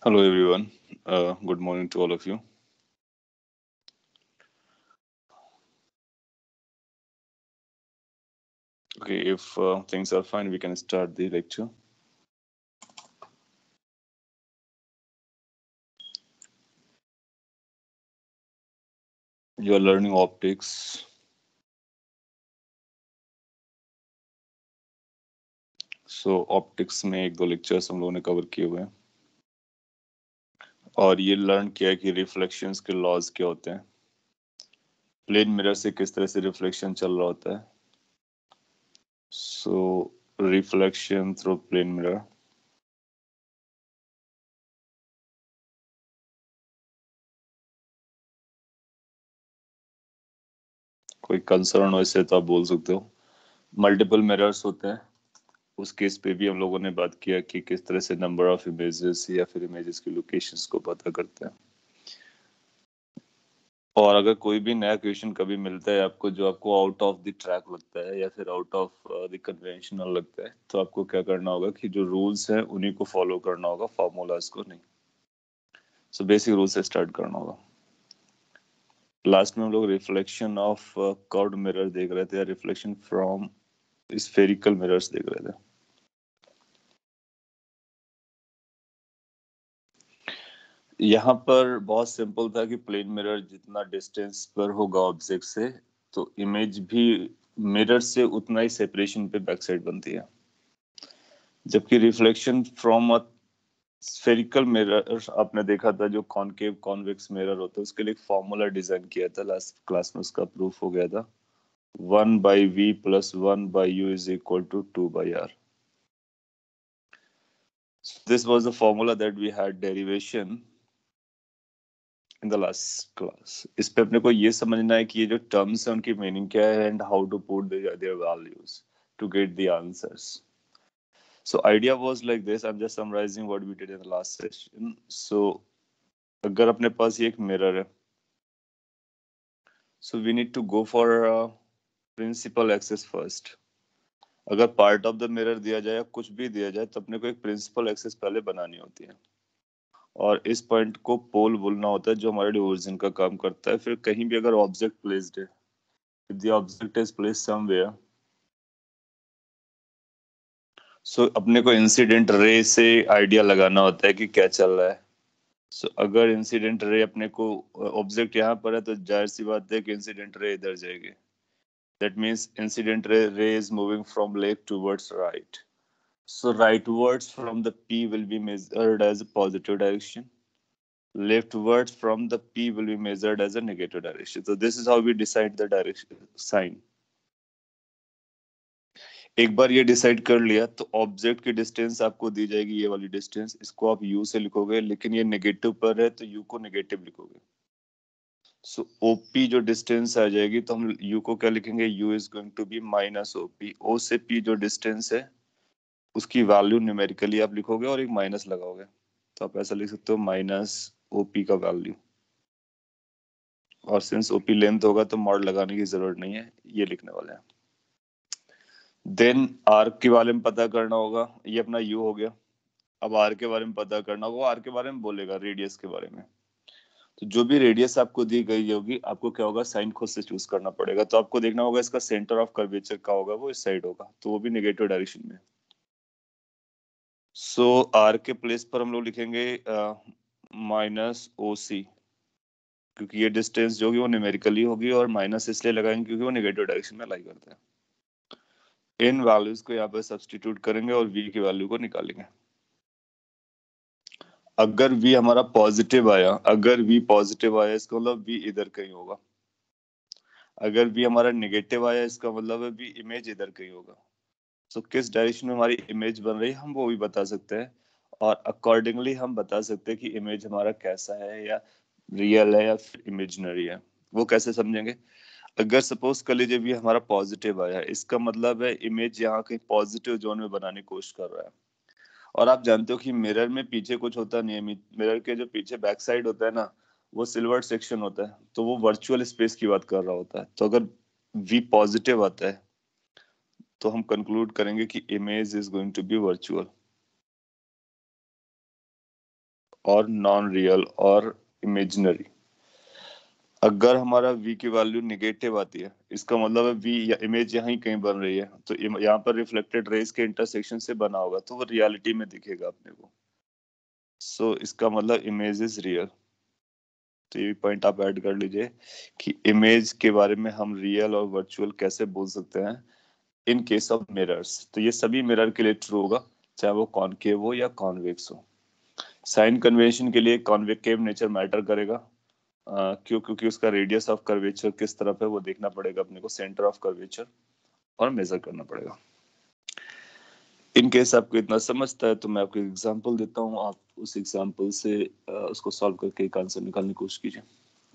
Hello, everyone. Good morning to all of you. Okay, if things are fine, we can start the lecture. You are learning optics. So optics में एक दो lectures हम लोगों ने cover किए हुए हैं और ये लर्न किया है कि रिफ्लेक्शंस के लॉज क्या होते हैं, प्लेन मिरर से किस तरह से रिफ्लेक्शन चल रहा होता है. सो रिफ्लेक्शन थ्रू प्लेन मिरर. कोई कंसर्न हो इससे तो आप बोल सकते हो. मल्टीपल मिरर्स होते हैं, उस केस पे भी हम लोगों ने बात किया कि किस तरह से नंबर ऑफ इमेजेस या फिर इमेजेस की लोकेशंस को पता करते हैं. और अगर कोई भी नया क्वेश्चन कभी मिलता है आपको जो आपको आउट ऑफ द ट्रैक लगता है या फिर आउट ऑफ द कन्वेंशनल लगता है, तो आपको क्या करना होगा कि जो रूल्स हैं उन्हीं को फॉलो करना होगा, फॉर्मूलाज को नहीं. सो बेसिक रूल से स्टार्ट करना होगा. लास्ट में हम लोग रिफ्लेक्शन ऑफ कर्व्ड मिरर देख रहे थे या रिफ्लेक्शन फ्रॉम स्फेरिकल मिरर्स देख रहे थे. यहाँ पर बहुत सिंपल था कि प्लेन मिरर जितना डिस्टेंस पर होगा ऑब्जेक्ट से, तो इमेज भी मिरर से उतना ही सेपरेशन पे बैक साइड बनती है. जबकि reflection from a spherical mirror आपने देखा था, जो कॉनकेव कॉन्वेक्स मिरर होता है, उसके लिए एक फॉर्मूला डिजाइन किया था, लास्ट क्लास में उसका प्रूफ हो गया था. 1/v plus 1/u is equal to 2/r. This was the formula that we had derivation in the last class. इस पे अपने को ये समझना है कि ये जो टर्म्स हैं उनकी मीनिंग क्या है and how to put their values to get the answers. So idea was like this. I'm just summarizing what we did in the last session. So अगर अपने पास ये एक मिरर है, so we need to go for principal axis first. अगर part of the mirror दिया जाए या कुछ भी दिया जाए तो अपने को एक प्रिंसिपल एक्सिस पहले बनानी होती है और इस पॉइंट को पोल बोलना होता है जो हमारे लिए ओरिजिन का काम करता है. फिर कहीं भी अगर ऑब्जेक्ट प्लेस्ड है, if the object is placed somewhere, सो अपने को इंसिडेंट रे से आइडिया लगाना होता है कि क्या चल रहा है. सो अगर इंसिडेंट रे अपने को ऑब्जेक्ट यहाँ पर है तो जाहिर सी बात है कि इंसिडेंट रे इधर जाएगी. That means incident ray is moving from left towards right. So rightwards from the P will be measured as a positive direction. Leftwards from the P will be measured as a negative direction. So this is how we decide the direction sign. एक बार ये decide कर लिया तो object की distance आपको दी जाएगी, ये वाली डिस्टेंस, इसको आप u से लिखोगे, लेकिन ये नेगेटिव पर है तो u को नेगेटिव लिखोगे. सो OP जो डिस्टेंस आ जाएगी तो हम u को क्या लिखेंगे, u is going to be minus OP. O से P जो डिस्टेंस है उसकी वैल्यू न्यूमेरिकली आप लिखोगे और एक माइनस लगाओगे, तो आप ऐसा लिख सकते हो माइनस OP का वैल्यू. और सिंस OP लेंथ होगा तो मॉड लगाने की जरूरत नहीं है, ये लिखने वाले हैं. देन आर्क के बारे में पता करना होगा, ये अपना u हो गया. अब आर के बारे में पता करना होगा, आर के बारे में बोलेगा रेडियस के बारे में. तो जो भी रेडियस आपको दी गई होगी आपको क्या होगा, साइन खुद से चूज करना पड़ेगा. तो आपको देखना होगा इसका सेंटर ऑफ कर्वेचर का होगा वो इस साइड होगा, तो वो भी नेगेटिव डायरेक्शन में. सो आर के प्लेस पर हम लोग लिखेंगे माइनस OC, क्योंकि ये डिस्टेंस जो होगी वो न्यूमेरिकली होगी, और माइनस इसलिए लगाएंगे क्योंकि वो नेगेटिव डायरेक्शन में लाई करता है. इन वैल्यूज को यहाँ पे सब्स्टिट्यूट करेंगे और v की वैल्यू को निकालेंगे. अगर v हमारा पॉजिटिव आया, अगर v पॉजिटिव आया इसका मतलब v इधर कहीं होगा. अगर v हमारा नेगेटिव आया इसका मतलब है v इमेज इधर कहीं होगा. सो किस डायरेक्शन में हमारी इमेज बन रही है हम वो भी बता सकते हैं, और अकॉर्डिंगली हम बता सकते हैं कि इमेज हमारा कैसा है, या रियल है या फिर इमेजिनरी है. वो कैसे समझेंगे, अगर सपोज कर लीजिए v हमारा पॉजिटिव आया, इसका मतलब है इमेज यहाँ कहीं पॉजिटिव जोन में बनाने की कोशिश कर रहा है. और आप जानते हो कि मिरर में पीछे कुछ होता नहीं है, मिरर के जो पीछे बैक साइड होता है ना, वो सिल्वर्ड सेक्शन होता है, तो वो वर्चुअल स्पेस की बात कर रहा होता है. तो अगर v पॉजिटिव आता है तो हम कंक्लूड करेंगे कि image is going to be virtual. और नॉन रियल और इमेजिनरी। अगर हमारा v की वैल्यू निगेटिव आती है, इसका मतलब है v या इमेज यहाँ ही कहीं बन रही है, तो यहाँ पर रिफ्लेक्टेड रेज के इंटरसेक्शन से बना होगा, तो वो रियलिटी में दिखेगा अपने को। सो इसका मतलब इमेज इज रियल। तो ये पॉइंट आप ऐड कर लीजिए कि इमेज के बारे में हम रियल और वर्चुअल कैसे बोल सकते हैं इन केस ऑफ मिरर्स। तो ये सभी मिरर के लिए ट्रू होगा, चाहे वो कॉनकेव हो या कॉन्वेक्स हो। साइन कन्वेंशन के लिए कॉन्वेकेव नेचर मैटर करेगा। क्यों? क्योंकि उसका रेडियस ऑफ कर्वेचर किस तरफ है वो देखना पड़ेगा अपने को, सेंटर ऑफ कर्वेचर, और मेजर करना पड़ेगा। इन केस आपको इतना समझता है तो मैं आपको एग्जांपल देता हूँ, आप उस एग्जांपल से उसको सॉल्व करके एक आंसर निकालने की कोशिश कीजिए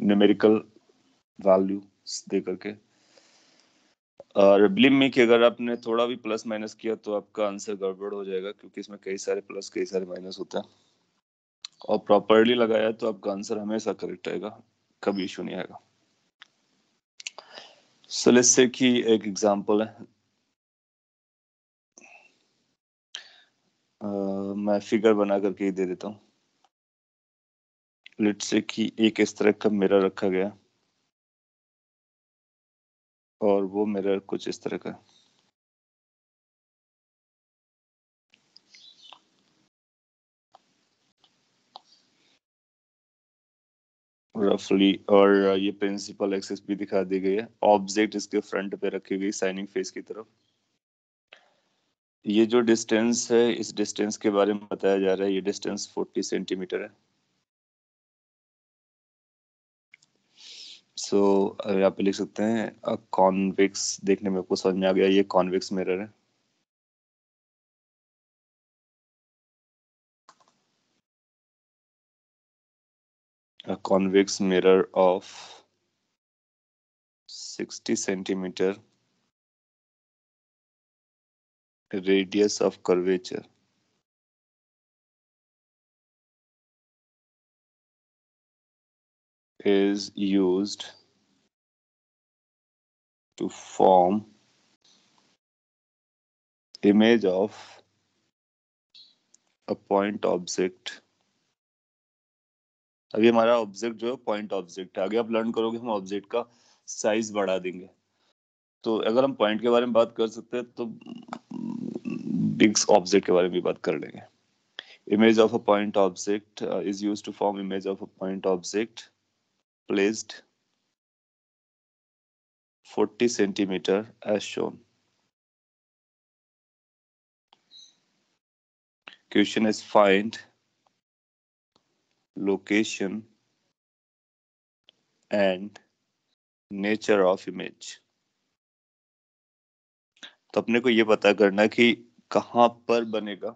न्यूमेरिकल वैल्यू दे करके। और बिलीव मी कि अगर आपने थोड़ा भी प्लस माइनस किया तो आपका आंसर गड़बड़ हो जाएगा, क्योंकि इसमें कई सारे प्लस कई सारे माइनस होते हैं। और प्रॉपरली लगाया तो आपका आंसर हमेशा करेक्ट आएगा, कभी इशू नहीं आएगा। सो लेट्स से कि एक एग्जांपल है, मैं फिगर बना करके ही दे देता हूँ। लेट्स से कि एक इस तरह का मिरर रखा गया और वो मिरर कुछ इस तरह का, रफली, और ये प्रिंसिपल एक्सिस भी दिखा दी गई है। ऑब्जेक्ट इसके फ्रंट पे रखी गई साइनिंग फेस की तरफ। ये जो डिस्टेंस है, इस डिस्टेंस के बारे में बताया जा रहा है, ये डिस्टेंस 40 सेंटीमीटर है। सो यहाँ पे लिख सकते हैं कॉन्वेक्स, देखने में आपको समझ में आ गया ये कॉन्वेक्स मिरर है। A convex mirror of 60 centimeter radius of curvature is used to form image of a point object। अभी हमारा ऑब्जेक्ट जो है पॉइंट ऑब्जेक्ट है, आगे आप लर्न करोगे हम ऑब्जेक्ट का साइज बढ़ा देंगे। तो अगर हम पॉइंट के बारे में बात कर सकते हैं तो बिग ऑब्जेक्ट के बारे में भी बात कर लेंगे। Image of a point object is used to form image of a point object placed 40 centimeter as shown। Question is find location and nature of image। तो अपने को ये पता करना कि कहाँ पर बनेगा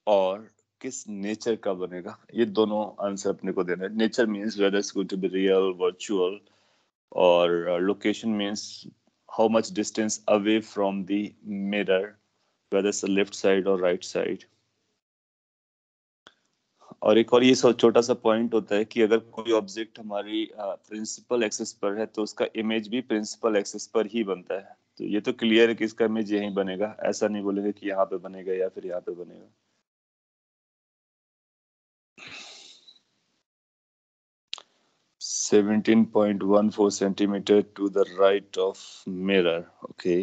और किस नेचर का बनेगा, ये दोनों आंसर अपने को देना है। Nature means whether it's going to be real, virtual, और location means how much distance away from the mirror, whether it's left side और राइट साइड। और एक और ये छोटा सा पॉइंट होता है कि अगर कोई ऑब्जेक्ट हमारी प्रिंसिपल एक्सिस पर है तो उसका इमेज भी प्रिंसिपल एक्सिस पर ही बनता है। तो ये तो क्लियर है कि इसका इमेज यहीं बनेगा, ऐसा नहीं बोलेंगे कि यहाँ पे बनेगा या फिर यहाँ पे बनेगा। 17.14 centimeter to the right of mirror। Okay,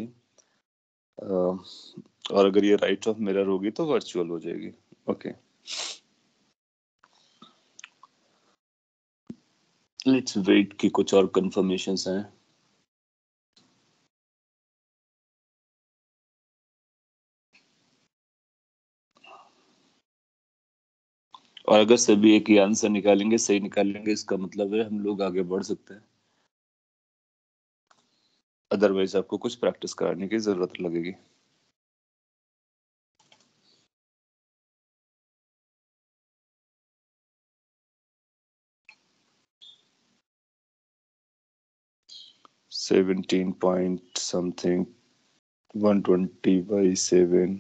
और अगर ये राइट ऑफ मिरर होगी तो वर्चुअल हो जाएगी। ओके, लेट्स वेट कि कुछ और कंफर्मेशंस हैं। और अगर सभी एक ही आंसर निकालेंगे, सही निकालेंगे, इसका मतलब है हम लोग आगे बढ़ सकते हैं, अदरवाइज आपको कुछ प्रैक्टिस कराने की जरूरत लगेगी। Seventeen point something 120/7,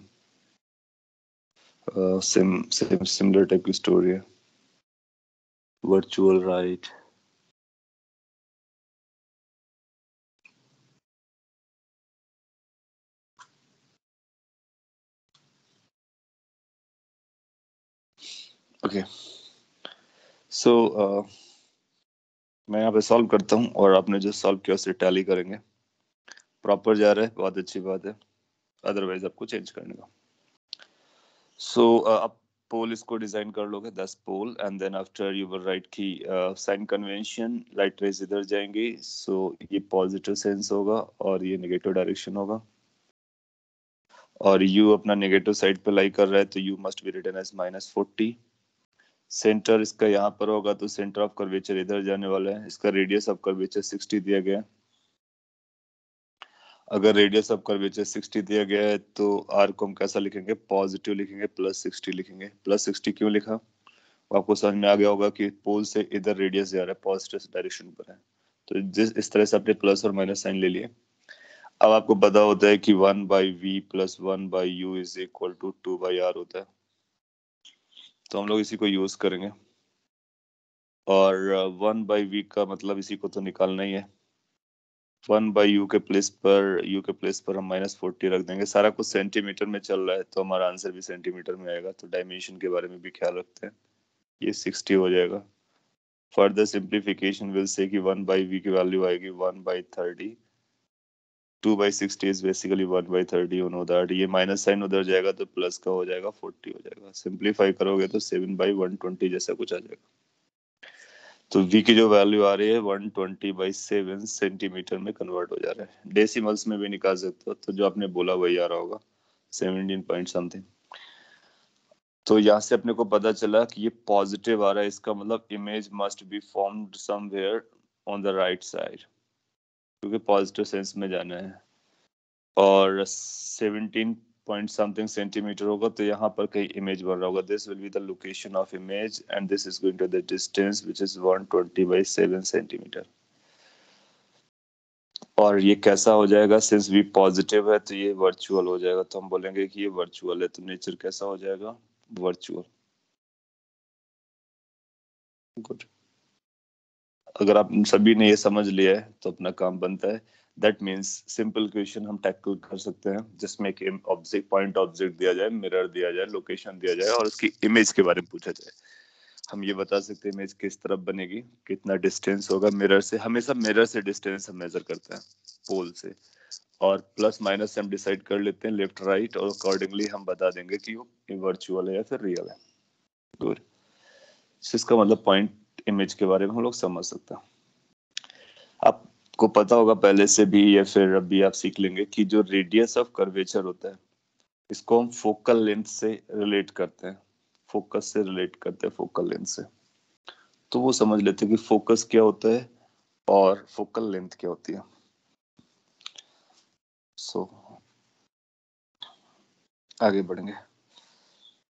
similar type की स्टोरी है। वर्चुअल राइट, ओके सो मैं यहाँ पे सॉल्व करता हूँ और आपने जो सॉल्व किया उससे टैली करेंगे। प्रॉपर जा रहा है, बहुत अच्छी बात है, अदरवाइज आपको चेंज करने का। सो आप पोल इसको डिजाइन कर लोगे 10 pole and then after you will write की साइन कन्वेंशन, लाइट रेज इधर जाएंगी, सो ये पॉजिटिव सेंस होगा और ये नेगेटिव डायरेक्शन होगा, और u अपना नेगेटिव साइड पे लाई कर रहा है तो u must be written as -40। Centre इसका यहाँ पर होगा तो सेंटर ऑफ कर्वेचर इधर जाने वाला है। इसका रेडियस ऑफ कर्वेचर 60 दिया गया है। अगर रेडियस ऑफ कर्वेचर 60 दिया गया है तो आर को हम कैसा लिखेंगे, पॉजिटिव लिखेंगे, +60 लिखेंगे। +60 क्यों लिखा, वो आपको समझ में आ गया होगा कि पोल से इधर रेडियस जा रहा है, पॉजिटिव डायरेक्शन पर है, तो जिस इस तरह से आपने प्लस और माइनस साइन ले लिए। अब आपको पता होता है कि 1/v + 1/u is equal to 2/r होता है, तो हम लोग इसी को यूज करेंगे। और 1/v का मतलब इसी को तो निकालना ही है। 1/u के प्लेस पर हम -40 रख देंगे। सारा कुछ सेंटीमीटर में चल रहा है तो हमारा आंसर भी सेंटीमीटर में आएगा, तो डायमेंशन के बारे में भी ख्याल रखते हैं। ये 60 हो जाएगा। फर्दर सिंप्लीफिकेशन विल से कि 1/v की वैल्यू आएगी 1/30। 2/60 is basically 1/30, you know that. ये माइनस साइन उधर जाएगा तो प्लस का हो जाएगा, 40 हो जाएगा। सिंप्लीफाई करोगे तो 7/120 जैसा कुछ आ जाएगा। तो v की जो वैल्यू आ रही है 120/7 सेंटीमीटर में कन्वर्ट हो जा रहा है। डेसिमल्स में भी निकाल सकते हो, तो जो आपने बोला वही आ रहा होगा, 17 पॉइंट समथिंग। तो यहाँ से अपने को पता चला कि ये पॉजिटिव आ रहा है, इसका मतलब image must be formed somewhere on the right side, क्योंकि पॉजिटिव सेंस में जाना है। और 17 पॉइंट समथिंग सेंटीमीटर होगा तो यहाँ पर कहीं इमेज बन रहा होगा। This will be the location of image and this is going to the distance which is 120/7 centimetre. और ये कैसा हो जाएगा, सिंस वी पॉजिटिव है तो ये वर्चुअल हो जाएगा, तो हम बोलेंगे कि ये वर्चुअल है। तो नेचर कैसा हो जाएगा, वर्चुअल। गुड। अगर आप सभी ने ये समझ लिया है तो अपना काम बनता है। दैट मीन्स सिंपल क्वेश्चन हम टैकल कर सकते हैं जिसमें कि ऑब्जेक्ट, पॉइंट ऑब्जेक्ट दिया जाए, मिरर दिया जाए, लोकेशन दिया जाए और उसकी इमेज के बारे में पूछा जाए। हम ये बता सकते हैं इमेज किस तरफ बनेगी, कितना डिस्टेंस होगा मिरर से। हमेशा मिरर से डिस्टेंस हम मेजर करते हैं, पोल से, और प्लस माइनस हम डिसाइड कर लेते हैं लेफ्ट राइट, और अकॉर्डिंगली हम बता देंगे कि वो वर्चुअल है या फिर रियल है। गुड। इसका मतलब पॉइंट इमेज के बारे में हम लोग समझ सकते हैं। आपको पता होगा पहले से भी या फिर अभी आप सीख लेंगे कि जो रेडियस ऑफ कर्वेचर होता है इसको हम फोकल लेंथ से रिलेट करते हैं, फोकस से रिलेट करते हैं, फोकल लेंथ से। तो वो समझ लेते हैं कि फोकस क्या होता है और फोकल लेंथ क्या होती है। सो आगे बढ़ेंगे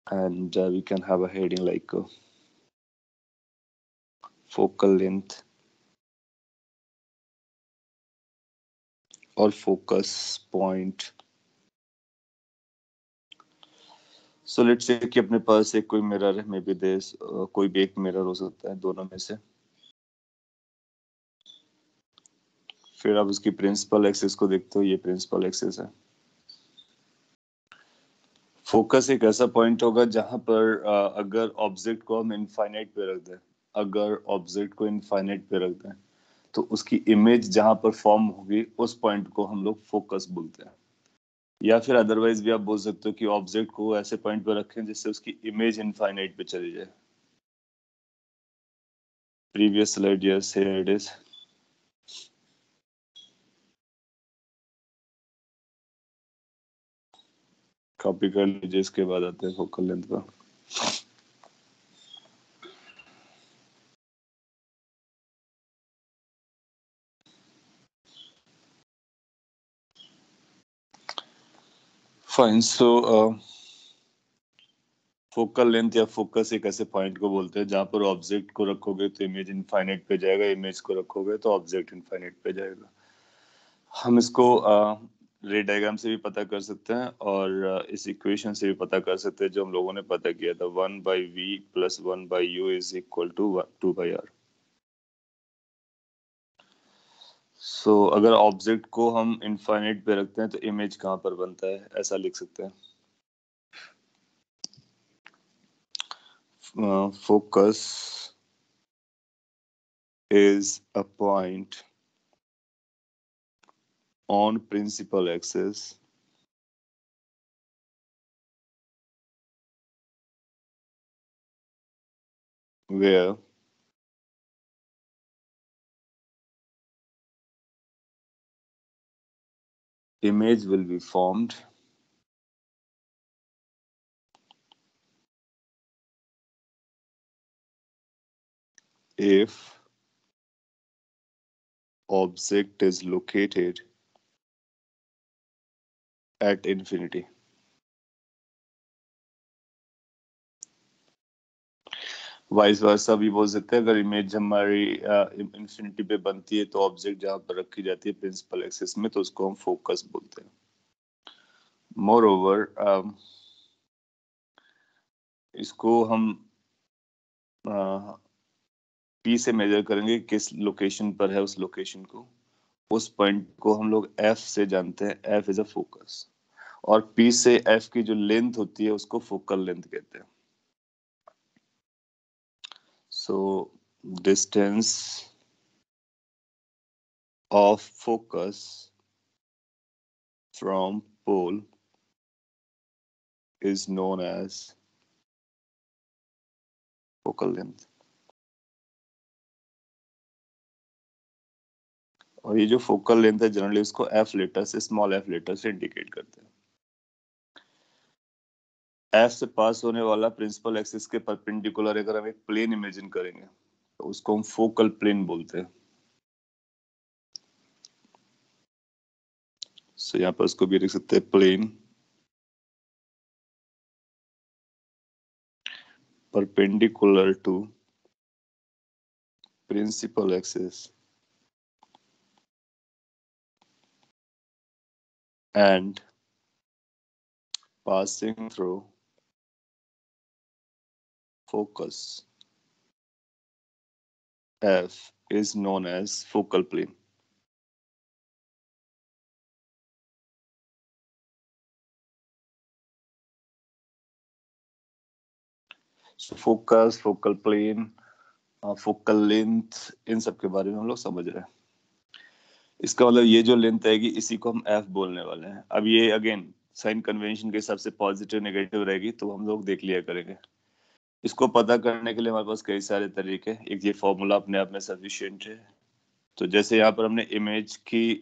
and we can have a heading like focal length और focus point. So let's say कि अपने पास एक कोई मिरर है, मे बी दिस, कोई भी एक मिरर हो सकता है दोनों में से। फिर आप उसकी प्रिंसिपल एक्सिस को देखते हो, ये प्रिंसिपल एक्सिस है। फोकस एक ऐसा पॉइंट होगा जहां पर अगर ऑब्जेक्ट को हम इनफाइनाइट पे रख दें, अगर ऑब्जेक्ट को इनफाइनाइट पे रख दें तो उसकी इमेज जहां पर फॉर्म होगी उस पॉइंट को हम लोग फोकस बोलते हैं। या फिर अदरवाइज भी आप बोल सकते हो कि ऑब्जेक्ट को ऐसे पॉइंट पर रखें जिससे उसकी इमेज इनफाइनाइट पे चली जाए। Previous slide, yes here it is. Copy कर लीजिए, इसके बाद आते हैं फोकल लेंथ पर। फाइन। सो फोकल लेंथ या फोकस एक ऐसे पॉइंट को बोलते हैं जहां पर ऑब्जेक्ट को रखोगे तो इमेज इनफाइनाइट पे जाएगा, इमेज को रखोगे तो ऑब्जेक्ट इनफाइनाइट पे जाएगा। हम इसको रे डायग्राम से भी पता कर सकते हैं और इस इक्वेशन से भी पता कर सकते हैं जो हम लोगों ने पता किया था, 1/v + 1/u is equal to 2/r। सो अगर ऑब्जेक्ट को हम इनफाइनाइट पे रखते हैं तो इमेज कहाँ पर बनता है, ऐसा लिख सकते हैं। focus is a point on principal axis where image will be formed if object is located at infinity. Vice versa भी बोल सकते हैं, अगर इमेज हमारी इंफिनिटी पे बनती है तो ऑब्जेक्ट जहां पर रखी जाती है प्रिंसिपल एक्सिस में, तो उसको हम फोकस बोलते हैं. मोर ओवर इसको हम पी से मेजर करेंगे किस लोकेशन पर है, उस लोकेशन को, उस पॉइंट को हम लोग एफ से जानते हैं. एफ इज अ फोकस, और पी से एफ की जो लेंथ होती है उसको फोकल लेंथ कहते हैं. So distance of focus from pole is known as focal length. और ये जो फोकल लेंथ है जनरली उसको एफ लेटर से, स्मॉल एफ लेटर से इंडिकेट करते हैं. एफ से पास होने वाला प्रिंसिपल एक्सिस के परपेंडिकुलर अगर हम एक प्लेन इमेजिन करेंगे तो उसको हम फोकल प्लेन बोलते हैं. सो यहाँ पर उसको भी लिख सकते हैं plane perpendicular to principal axis and passing through focus F is known as focal plane. So focus, focal plane, focal length, इन सब के बारे में हम लोग समझ रहे हैं. इसका मतलब ये जो लेंथ आएगी इसी को हम एफ बोलने वाले हैं. अब ये अगेन साइन कन्वेंशन के हिसाब से पॉजिटिव नेगेटिव रहेगी तो हम लोग देख लिया करेंगे. इसको पता करने के लिए हमारे पास कई सारे तरीके. एक ये फॉर्मूला अपने आप में सफिशिएंट है. तो जैसे यहाँ पर हमने इमेज की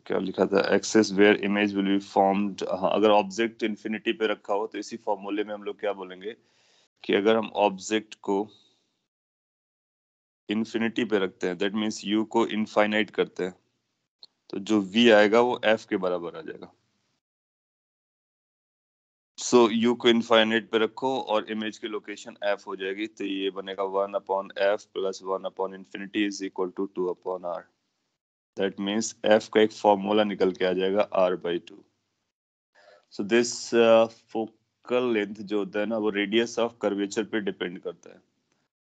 क्या लिखा था, axis where image will be formed. अगर ऑब्जेक्ट इंफिनिटी पे रखा हो तो इसी फॉर्मूले में हम लोग क्या बोलेंगे कि अगर हम ऑब्जेक्ट को इंफिनिटी पे रखते हैं, दैट मीन्स यू को इनफाइनाइट करते हैं, तो जो v आएगा वो f के बराबर आ जाएगा. सो u को इनफाइनाइट पे रखो और इमेज की लोकेशन f हो जाएगी, तो ये बनेगा 1/f plus 1/infinity is equal to 2/r. That means f का एक फॉर्मूला निकल के आ जाएगा r/2. So this focal length जो होता है ना वो रेडियस ऑफ कर्वेचर पे डिपेंड करता है.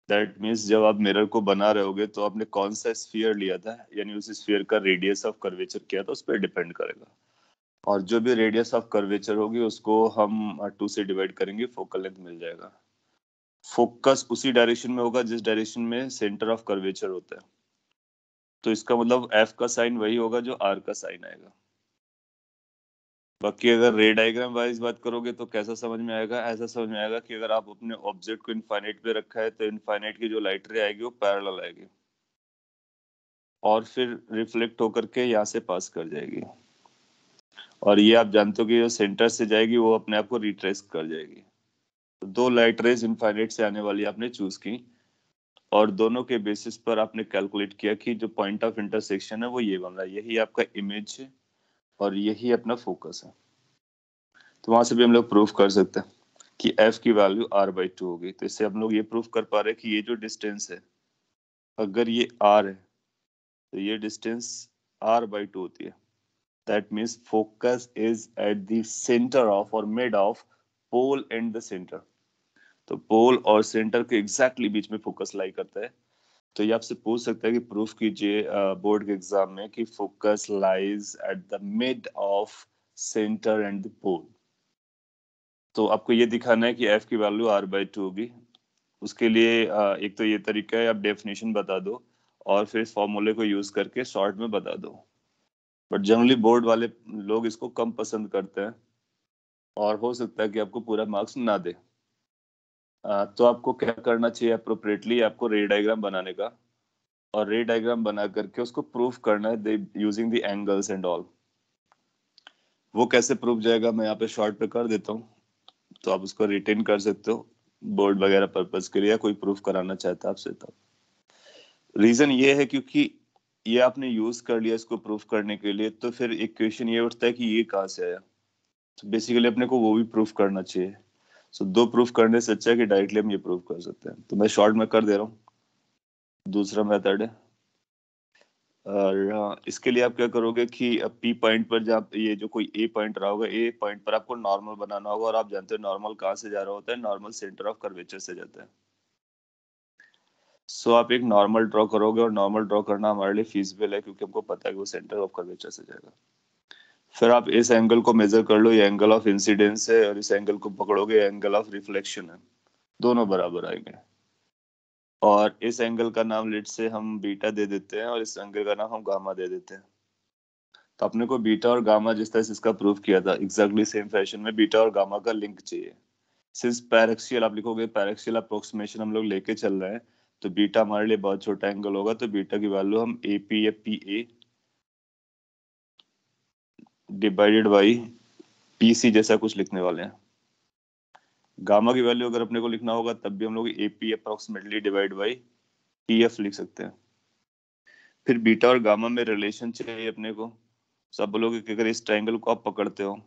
दैट मीन्स जब आप मिरर को बना रहे होगे तो आपने कौन सा स्फीयर लिया था, यानी उस स्फीयर का रेडियस ऑफ कर्वेचर क्या था, उस पर डिपेंड करेगा. और जो भी रेडियस ऑफ कर्वेचर होगी उसको हम 2 से डिवाइड करेंगे, फोकल लेंथ मिल जाएगा. फोकस उसी डायरेक्शन में होगा जिस डायरेक्शन में सेंटर ऑफ कर्वेचर होता है, तो इसका मतलब एफ का साइन वही होगा जो आर का साइन आएगा. बाकी अगर रे डायग्राम वाइज बात करोगे तो कैसा समझ में आएगा, ऐसा समझ में आएगा कि अगर आप अपने ऑब्जेक्ट को इनफाइनाइट पे रखा है तो इनफाइनाइट की जो लाइट रे आएगी वो पैरेलल आएगी और फिर रिफ्लेक्ट होकर के यहाँ से पास कर जाएगी. और ये आप जानते हो कि जो सेंटर से जाएगी वो अपने आप को रिट्रेस कर जाएगी. तो 2 लाइट रेज इनफाइनाइट से आने वाली आपने चूज की और दोनों के बेसिस पर आपने कैलकुलेट किया कि जो पॉइंट ऑफ इंटरसेक्शन है वो ये बन रहा है, यही आपका इमेज है और यही अपना फोकस है. तो वहां से भी हम लोग प्रूफ कर सकते हैं कि f की वैल्यू r/2 होगी. तो इससे हम लोग ये प्रूफ कर पा रहे हैं कि ये जो डिस्टेंस है, अगर ये r है तो ये डिस्टेंस r/2 होती है. That means focus is at the centre of और mid of pole and the centre. तो पोल और सेंटर के एग्जैक्टली बीच में फोकस लाई करता है. तो ये आपसे पूछ सकता है कि प्रूफ कीजिए बोर्ड के एग्जाम में कि focus lies at the mid of centre and the pole. तो आपको ये दिखाना है कि एफ की वैल्यू r/2 होगी। उसके लिए एक तो ये तरीका है, आप डेफिनेशन बता दो और फिर फॉर्मूले को यूज करके शॉर्ट में बता दो। बट जनरली बोर्ड वाले लोग इसको कम पसंद करते हैं और हो सकता है कि आपको पूरा मार्क्स ना दे। तो आपको क्या करना चाहिए अप्रोप्रिएटली, आपको रे डायग्राम बनाने का और रे डायग्राम बना करके उसको प्रूफ करना है using the angles and all. वो कैसे प्रूफ जाएगा मैं यहाँ पे शॉर्ट पे कर देता हूँ, तो आप उसको रिटेन कर सकते हो बोर्ड वगैरह पर्पज के लिए, या कोई प्रूफ कराना चाहता है आपसे। तब रीजन ये है क्योंकि ये आपने यूज कर लिया इसको प्रूफ करने के लिए, तो फिर एक क्वेश्चन ये उठता है कि ये कहाँ से आया। तो बेसिकली अपने को वो भी प्रूफ करना चाहिए। सो दो प्रूफ करने से अच्छा है कि डायरेक्टली हम ये प्रूफ कर सकते हैं। तो मैं शॉर्ट में कर दे रहा हूँ, दूसरा मेथड है। और इसके लिए आप क्या करोगे कि पी पॉइंट पर जब ये जो कोई ए पॉइंट रहा होगा, ए पॉइंट पर आपको नॉर्मल बनाना होगा। और आप जानते हो नॉर्मल कहाँ से जा रहा होता है, नॉर्मल सेंटर ऑफ कर्वेचर से जाता है। सो आप एक नॉर्मल ड्रॉ करोगे, और नॉर्मल ड्रॉ करना हमारे लिए फीजिबल है क्योंकि हमको पता है कि वो सेंटर ऑफ कर्वेचर से जाएगा। फिर आप इस एंगल को मेजर कर लो, ये एंगल ऑफ इंसिडेंस है, और इस एंगल को पकड़ोगे, एंगल ऑफ रिफ्लेक्शन है। दोनों बराबर आएंगे। और इस एंगल का नाम लेट से हम बीटा दे देते हैं, और इस एंगल का नाम हम गामा दे देते हैं। तो अपने को बीटा और गामा जिस तरह से इसका प्रूफ किया था, एग्जैक्टली सेम फैशन में बीटा और गामा का लिंक चाहिए। सिंस पैरेक्सियल आप लिखोगे, पैरेक्सियल अप्रोक्सीमेशन हम लोग लेके चल रहे हैं, तो बीटा हमारे लिए बहुत छोटा एंगल होगा। तो बीटा की वैल्यू हम AP या PA डिवाइडेड बाई PC जैसा कुछ लिखने वाले हैं। गामा की वैल्यू अगर अपने को लिखना होगा तब भी हम लोग AP approximately divide by PF लिख सकते हैं। फिर बीटा और गामा में रिलेशन चाहिए अपने को। सब बोलोगे कि अगर इस ट्रायंगल को आप पकड़ते हो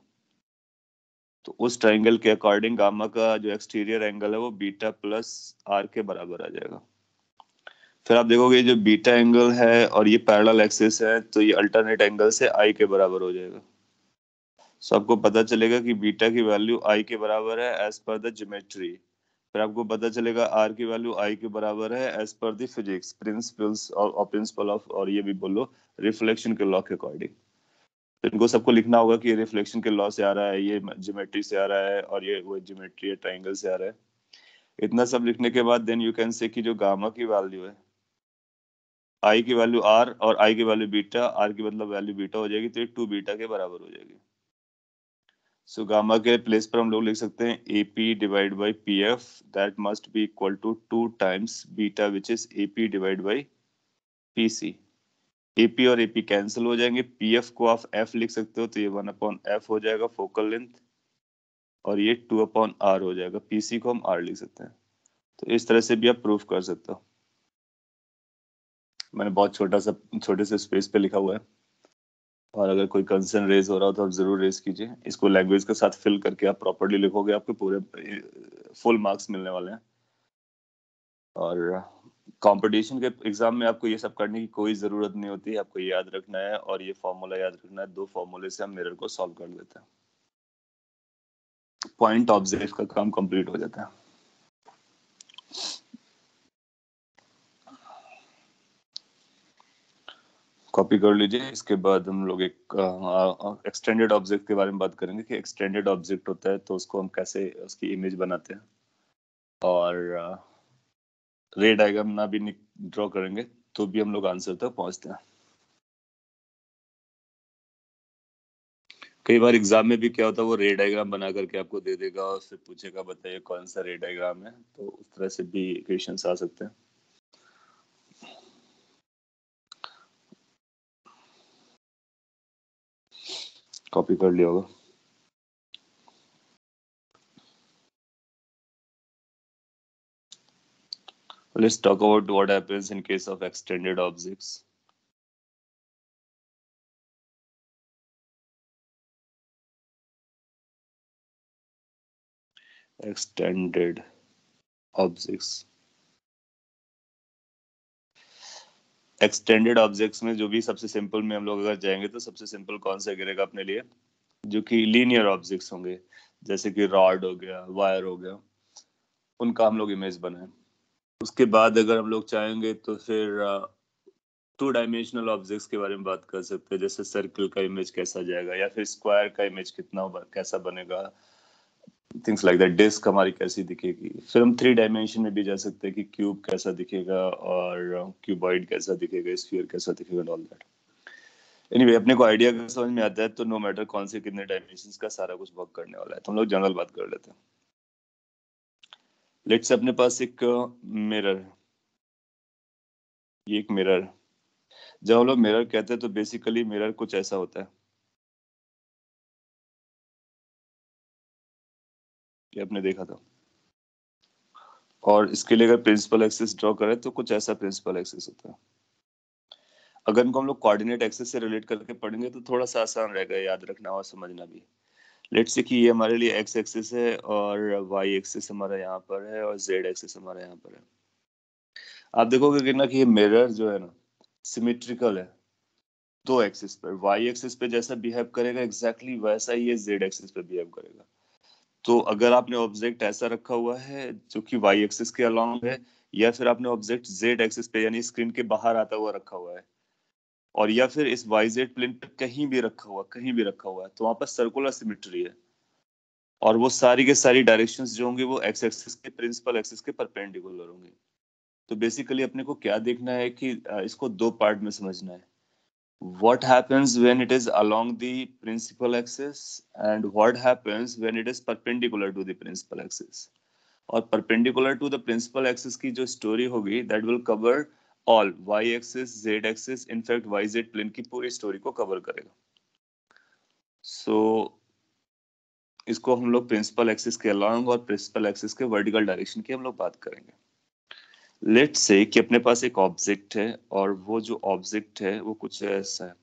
तो उस ट्रायंगल के अकॉर्डिंग गामा का जो एक्सटीरियर एंगल है वो बीटा प्लस R के बराबर आ जाएगा। फिर आप देखोगे जो बीटा एंगल है और ये पैरेलल एक्सिस है, तो ये अल्टरनेट एंगल से I के बराबर हो जाएगा। सो आपको पता चलेगा कि बीटा की वैल्यू I के बराबर है एज पर द ज्योमेट्री। फिर आपको पता चलेगा R की वैल्यू I के बराबर है as per the physics principles और प्रिंसिपल ऑफ, और ये भी बोलो रिफ्लेक्शन के लॉ के अकॉर्डिंग। तो इनको सबको लिखना होगा कि ये रिफ्लेक्शन के लॉ से आ रहा है, ये ज्योमेट्री से आ रहा है, और ये वो ज्योमेट्री है ट्रायंगल से आ रहा है। इतना सब लिखने के बाद देन यू कैन से कि जो गामा की वैल्यू है, I की वैल्यू R और I की वैल्यू बीटा, R की मतलब वैल्यू बीटा हो जाएगी, तो ये 2 बीटा के बराबर हो जाएगी। सो गामा के प्लेस पर हम लोग लिख सकते हैं AP divide by PF, that must be equal to 2 times beta which is AP divide by PC। AP और AP कैंसिल हो जाएंगे, PF को आप F लिख सकते हो, तो ये 1/F हो जाएगा फोकल लेंथ, और ये 2/R हो जाएगा। PC को हम R लिख सकते हैं। तो इस तरह से भी आप प्रूफ कर सकते हो। मैंने बहुत छोटे से स्पेस पे लिखा हुआ है, और अगर कोई कंसर्न रेज हो रहा हो तो आप जरूर रेज कीजिए। इसको लैंग्वेज के साथ फिल करके आप प्रॉपर्ली लिखोगे, आपको पूरे फुल मार्क्स मिलने वाले हैं। और कंपटीशन के एग्जाम में आपको ये सब करने की कोई जरूरत नहीं होती, आपको याद रखना है और ये फॉर्मूला याद रखना है। 2 फॉर्मूले से हम मिरर को सॉल्व कर लेते हैं, पॉइंट ऑब्जेक्ट का काम कंप्लीट हो जाता है। कॉपी कर लीजिए। इसके बाद हम लोग एक एक्सटेंडेड ऑब्जेक्ट के बारे में बात करेंगे कि एक्सटेंडेड ऑब्जेक्ट होता है तो उसको हम कैसे उसकी इमेज बनाते हैं, और रे डायग्राम ना भी ड्रॉ करेंगे तो भी हम लोग आंसर तक पहुंचते हैं। कई बार एग्जाम में भी क्या होता है, वो रे डायग्राम बना करके आपको दे देगा और फिर पूछेगा बताइए कौन सा रे डायग्राम है, तो उस तरह से भी क्वेश्चंस आ सकते हैं। कॉपी कर लिया होगा। Let's talk about what happens in case of extended objects. Extended objects. Extended objects में जो भी सबसे सिंपल में हम लोग अगर जाएंगे तो सबसे सिंपल कौन सा गिरेगा अपने लिए, जो कि लीनियर ऑब्जेक्ट्स होंगे, जैसे कि रॉड हो गया, वायर हो गया, उनका हम लोग इमेज बनाए। उसके बाद अगर हम लोग चाहेंगे तो फिर टू डायमेंशनल ऑब्जेक्ट्स के बारे में बात कर सकते हैं, जैसे सर्कल का इमेज कैसा जाएगा या फिर स्क्वायर का इमेज कैसा बनेगा, थिंग्स लाइक दैट। डिस्क हमारी कैसी दिखेगी। फिर हम 3 डायमेंशन में भी जा सकते हैं कि क्यूब कैसा दिखेगा और क्यूबॉइड कैसा दिखेगा, स्फीयर कैसा दिखेगा, ऑल दैट। एनीवे, अपने को आइडिया अगर समझ में आता है तो नो मैटर कौन से कितने डायमेंशंस का सारा कुछ वर्क करने वाला है। तो हम लोग जनरल बात कर लेते हैं। लेट्स से अपने पास एक मिरर है, ये एक मिरर है। जब हम लोग मिरर कहते हैं तो बेसिकली मिरर कुछ ऐसा होता है, ये आपने देखा था। और इसके लिए अगर प्रिंसिपल एक्सिस ड्रॉ करें तो कुछ ऐसा प्रिंसिपल एक्सिस होता है। अगर इनको हम लोग कोऑर्डिनेट एक्सिस से रिलेट करके पढ़ेंगे तो थोड़ा सा आसान रहेगा याद रखना और समझना भी। लेट्स से कि ये हमारे लिए एक्स एक्सिस है और वाई एक्सिस हमारा यहाँ पर है और जेड एक्सिस हमारा यहाँ पर है। आप देखोगे कि ना कि ये मिरर जो है ना सिमेट्रिकल है दो एक्सिस पर। वाई एक्सिस पे जैसा बिहेव करेगा एग्जैक्टली वैसा ही ये जेड एक्सिस पे बिहेव करेगा। तो अगर आपने ऑब्जेक्ट ऐसा रखा हुआ है जो कि वाई एक्सिस के अलोंग है, या फिर आपने ऑब्जेक्ट जेड एक्सिस पे यानी स्क्रीन के बाहर आता हुआ रखा हुआ है, और या फिर इस वाई जेड प्लेन पे कहीं भी रखा हुआ है, तो वहां पर सर्कुलर सिमेट्री है। और वो सारी के सारी डायरेक्शंस जो होंगे वो एक्स एक्सिस के प्रिंसिपल एक्सिस के परपेंडिकुलर होंगे। तो बेसिकली अपने को क्या देखना है कि इसको दो पार्ट में समझना है। What happens when it is along the principal axis and what happens when it is perpendicular to the principal axis? और perpendicular to the principal axis की जो story होगी that will cover all y axis, z axis, in fact yz plane की पूरी story को cover करेगा। So इसको हम लोग प्रिंसिपल एक्सिस के along और प्रिंसिपल एक्सिस के वर्टिकल डायरेक्शन की हम लोग बात करेंगे। लेट्स से कि अपने पास एक ऑब्जेक्ट है और वो जो ऑब्जेक्ट है वो कुछ ऐसा है।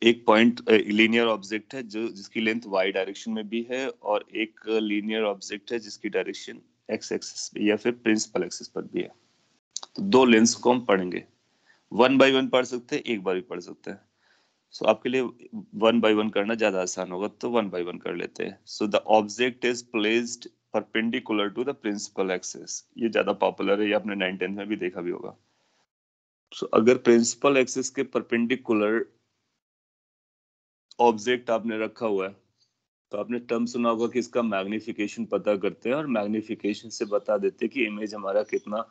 एक पॉइंट लीनियर ऑब्जेक्ट है जो जिसकी लेंथ y डायरेक्शन में भी है, और एक लीनियर ऑब्जेक्ट है जिसकी डायरेक्शन x एक्सिस पे या फिर प्रिंसिपल एक्सिस पर भी है। तो दो लेंस को हम पढ़ेंगे, 1 by 1 पढ़ सकते हैं, एक बार भी पढ़ सकते हैं। सो आपके लिए 1 by 1 करना ज्यादा आसान होगा तो 1 by 1 कर लेते हैं। So the object is placed perpendicular to the principal axis. ये ज्यादा पॉपुलर है, ये आपने 9th-10th में भी देखा भी होगा। सो अगर प्रिंसिपल एक्सिस के परपेंडिकुलर ऑब्जेक्ट आपने रखा हुआ है तो आपने टर्म सुना होगा कि इसका मैग्निफिकेशन पता करते हैं और मैग्निफिकेशन से बता देते हैं कि इमेज हमारा कितना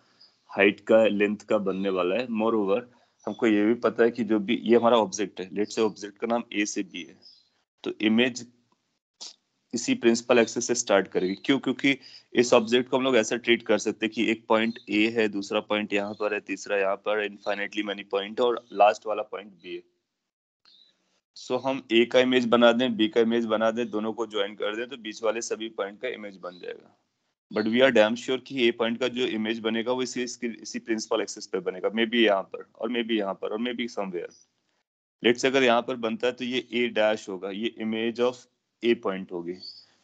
हाइट का लेंथ का बनने वाला है। मोर ओवर हमको ये भी पता है कि जो भी ये हमारा ऑब्जेक्ट है, लेट्स से ऑब्जेक्ट का नाम ए से बी है, तो इमेज इसी प्रिंसिपल एक्सिस से स्टार्ट करेगी। क्यों? क्योंकि इस ऑब्जेक्ट को हम लोग ऐसा ट्रीट कर सकते हैं कि एक पॉइंट ए है, दूसरा पॉइंट यहाँ पर है, तीसरा यहाँ पर, इनफाइनेटली मेनी पॉइंट, और लास्ट वाला पॉइंट बी है। सो हम ए का इमेज बना दें, बी का इमेज बना दें, दोनों को ज्वाइन कर दें तो बीच वाले सभी पॉइंट का इमेज बन जाएगा। But we are damn sure कि ए पॉइंट का जो इमेज बनेगा वो इसी प्रिंसिपल एक्सिस पे बनेगा, मे बी यहाँ पर और मे बी यहाँ पर और मे बी समवेयर। लेट्स अगर यहाँ पर बनता है तो ये ए डैश होगा, ये इमेज ऑफ ए पॉइंट होगी।